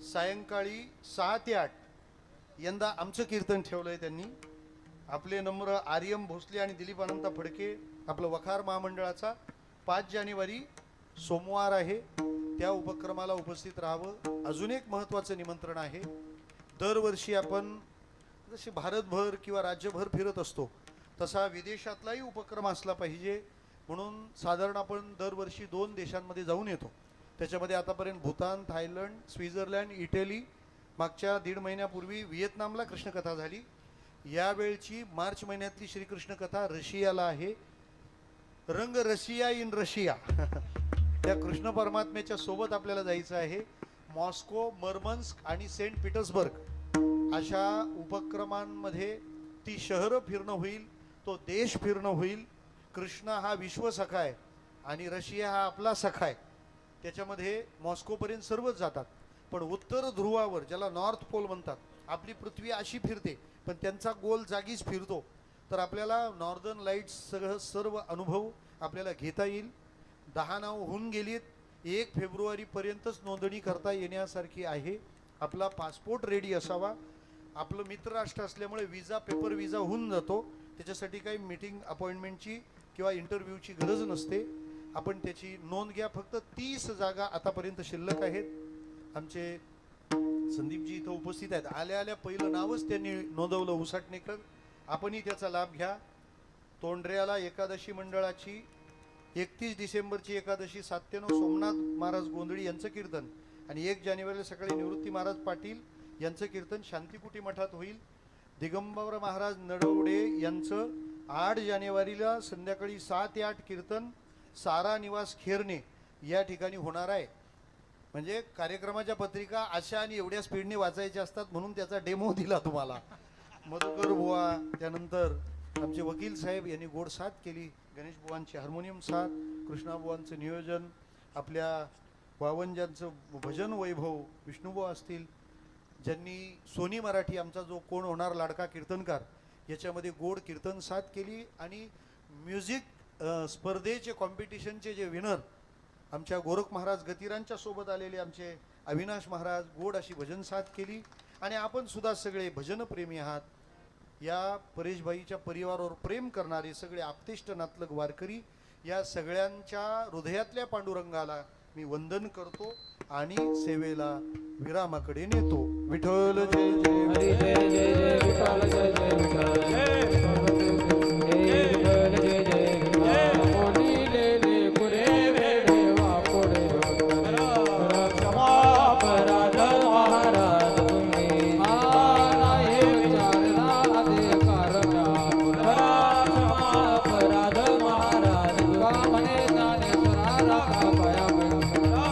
A: सायंकाळी 6 ते 8 यंदा आमचं कीर्तन ठेवलंय त्यांनी. आपले नम्र आर्यम भोसले आणि दिलीप अनंता फडके आपलं वखार महामंडळाचा 5 जानेवारी सोमवार आहे, त्या उपक्रमाला उपस्थित राहावं. अजून एक महत्त्वाचं निमंत्रण आहे. दरवर्षी आपण जसे भारतभर किंवा राज्यभर फिरत असतो तसा विदेशातलाही उपक्रम असला पाहिजे, म्हणून साधारण आपण दरवर्षी 2 देशांमध्ये जाऊन येतो. त्याच्यामध्ये आतापर्यंत भूतान, थायलंड, स्वित्झर्लंड, इटली, मागच्या 1.5 महिन्यापूर्वी व्हिएतनामला कृष्णकथा झाली. यावेळची मार्च महिन्यातली श्रीकृष्ण कथा रशियाला आहे. रंग रशिया इन रशिया त्या कृष्ण परमात्म्याच्या सोबत आपल्याला जायचं आहे. मॉस्को, मर्मन्स्क आणि सेंट पीटर्सबर्ग अशा उपक्रमांमध्ये ती शहरं फिरणं होईल, तो देश फिरणं होईल. कृष्ण हा विश्वसखा आहे आणि रशिया हा आपला सखा आहे. त्याच्यामध्ये मॉस्कोपर्यंत सर्वच जातात, पण उत्तर ध्रुवावर ज्याला नॉर्थ पोल म्हणतात, आपली पृथ्वी अशी फिरते पण त्यांचा गोल जागीच फिरतो. तर आपल्याला नॉर्दर्न लाईट्स सगळं सर्व अनुभव आपल्याला घेता येईल. 10 नावं होऊन गेलीत. 1 फेब्रुवारीपर्यंतच नोंदणी करता येण्यासारखी आहे. आपला पासपोर्ट रेडी असावा. आपलं मित्रराष्ट्र असल्यामुळे विजा, पेपर विजा होऊन जातो. त्याच्यासाठी काही मीटिंग अपॉइंटमेंटची किंवा इंटरव्ह्यूची गरज नसते. आपण त्याची नोंद घ्या. फक्त 30 जागा आतापर्यंत शिल्लक आहेत. आमचे संदीपजी इथं उपस्थित आहेत. आल्या आल्या पहिलं नावच त्यांनी नोंदवलं, उसाटणेकर. आपणही त्याचा लाभ घ्या. तोंडऱ्याला एकादशी मंडळाची 31 डिसेंबरची एकादशी 7 ते 9 सोमनाथ महाराज गोंधळी यांचं कीर्तन आणि 1 जानेवारीला सकाळी निवृत्ती महाराज पाटील यांचं कीर्तन शांतिकुटी मठात होईल. दिगंबर महाराज नडवडे यांचं 8 जानेवारीला संध्याकाळी 6 ते 8 कीर्तन सारा निवास खेरणे या ठिकाणी होणार आहे. म्हणजे कार्यक्रमाच्या पत्रिका अशा आणि एवढ्या स्पीडने वाचायच्या असतात, म्हणून त्याचा डेमो दिला तुम्हाला. मधुकर बुवा, त्यानंतर आमचे वकील साहेब यांनी गोड साथ केली. गणेश बुवांची हार्मोनियम साथ, कृष्णा बुवांचं नियोजन, आपल्या वावंजांचं भजन वैभव, विष्णुबुवा असतील, ज्यांनी सोनी मराठी आमचा जो कोण होणार लाडका कीर्तनकार याच्यामध्ये गोड कीर्तन साथ केली. आणि म्युझिक स्पर्धेचे कॉम्पिटिशनचे जे विनर आमच्या गोरख महाराज गतिरांच्या सोबत आलेले आमचे अविनाश महाराज गोड अशी भजन साथ केली. आणि आपण सुद्धा सगळे भजनप्रेमी आहात. या परेशभाईच्या परिवारावर प्रेम करणारे सगळे आपतेष्ट नातलग वारकरी, या सगळ्यांच्या हृदयातल्या पांडुरंगाला मी वंदन करतो आणि सेवेला विरामाकडे नेतो. विठ्ठल जय जय,
B: हरी जय जय जय, विठ्ठल जय जय.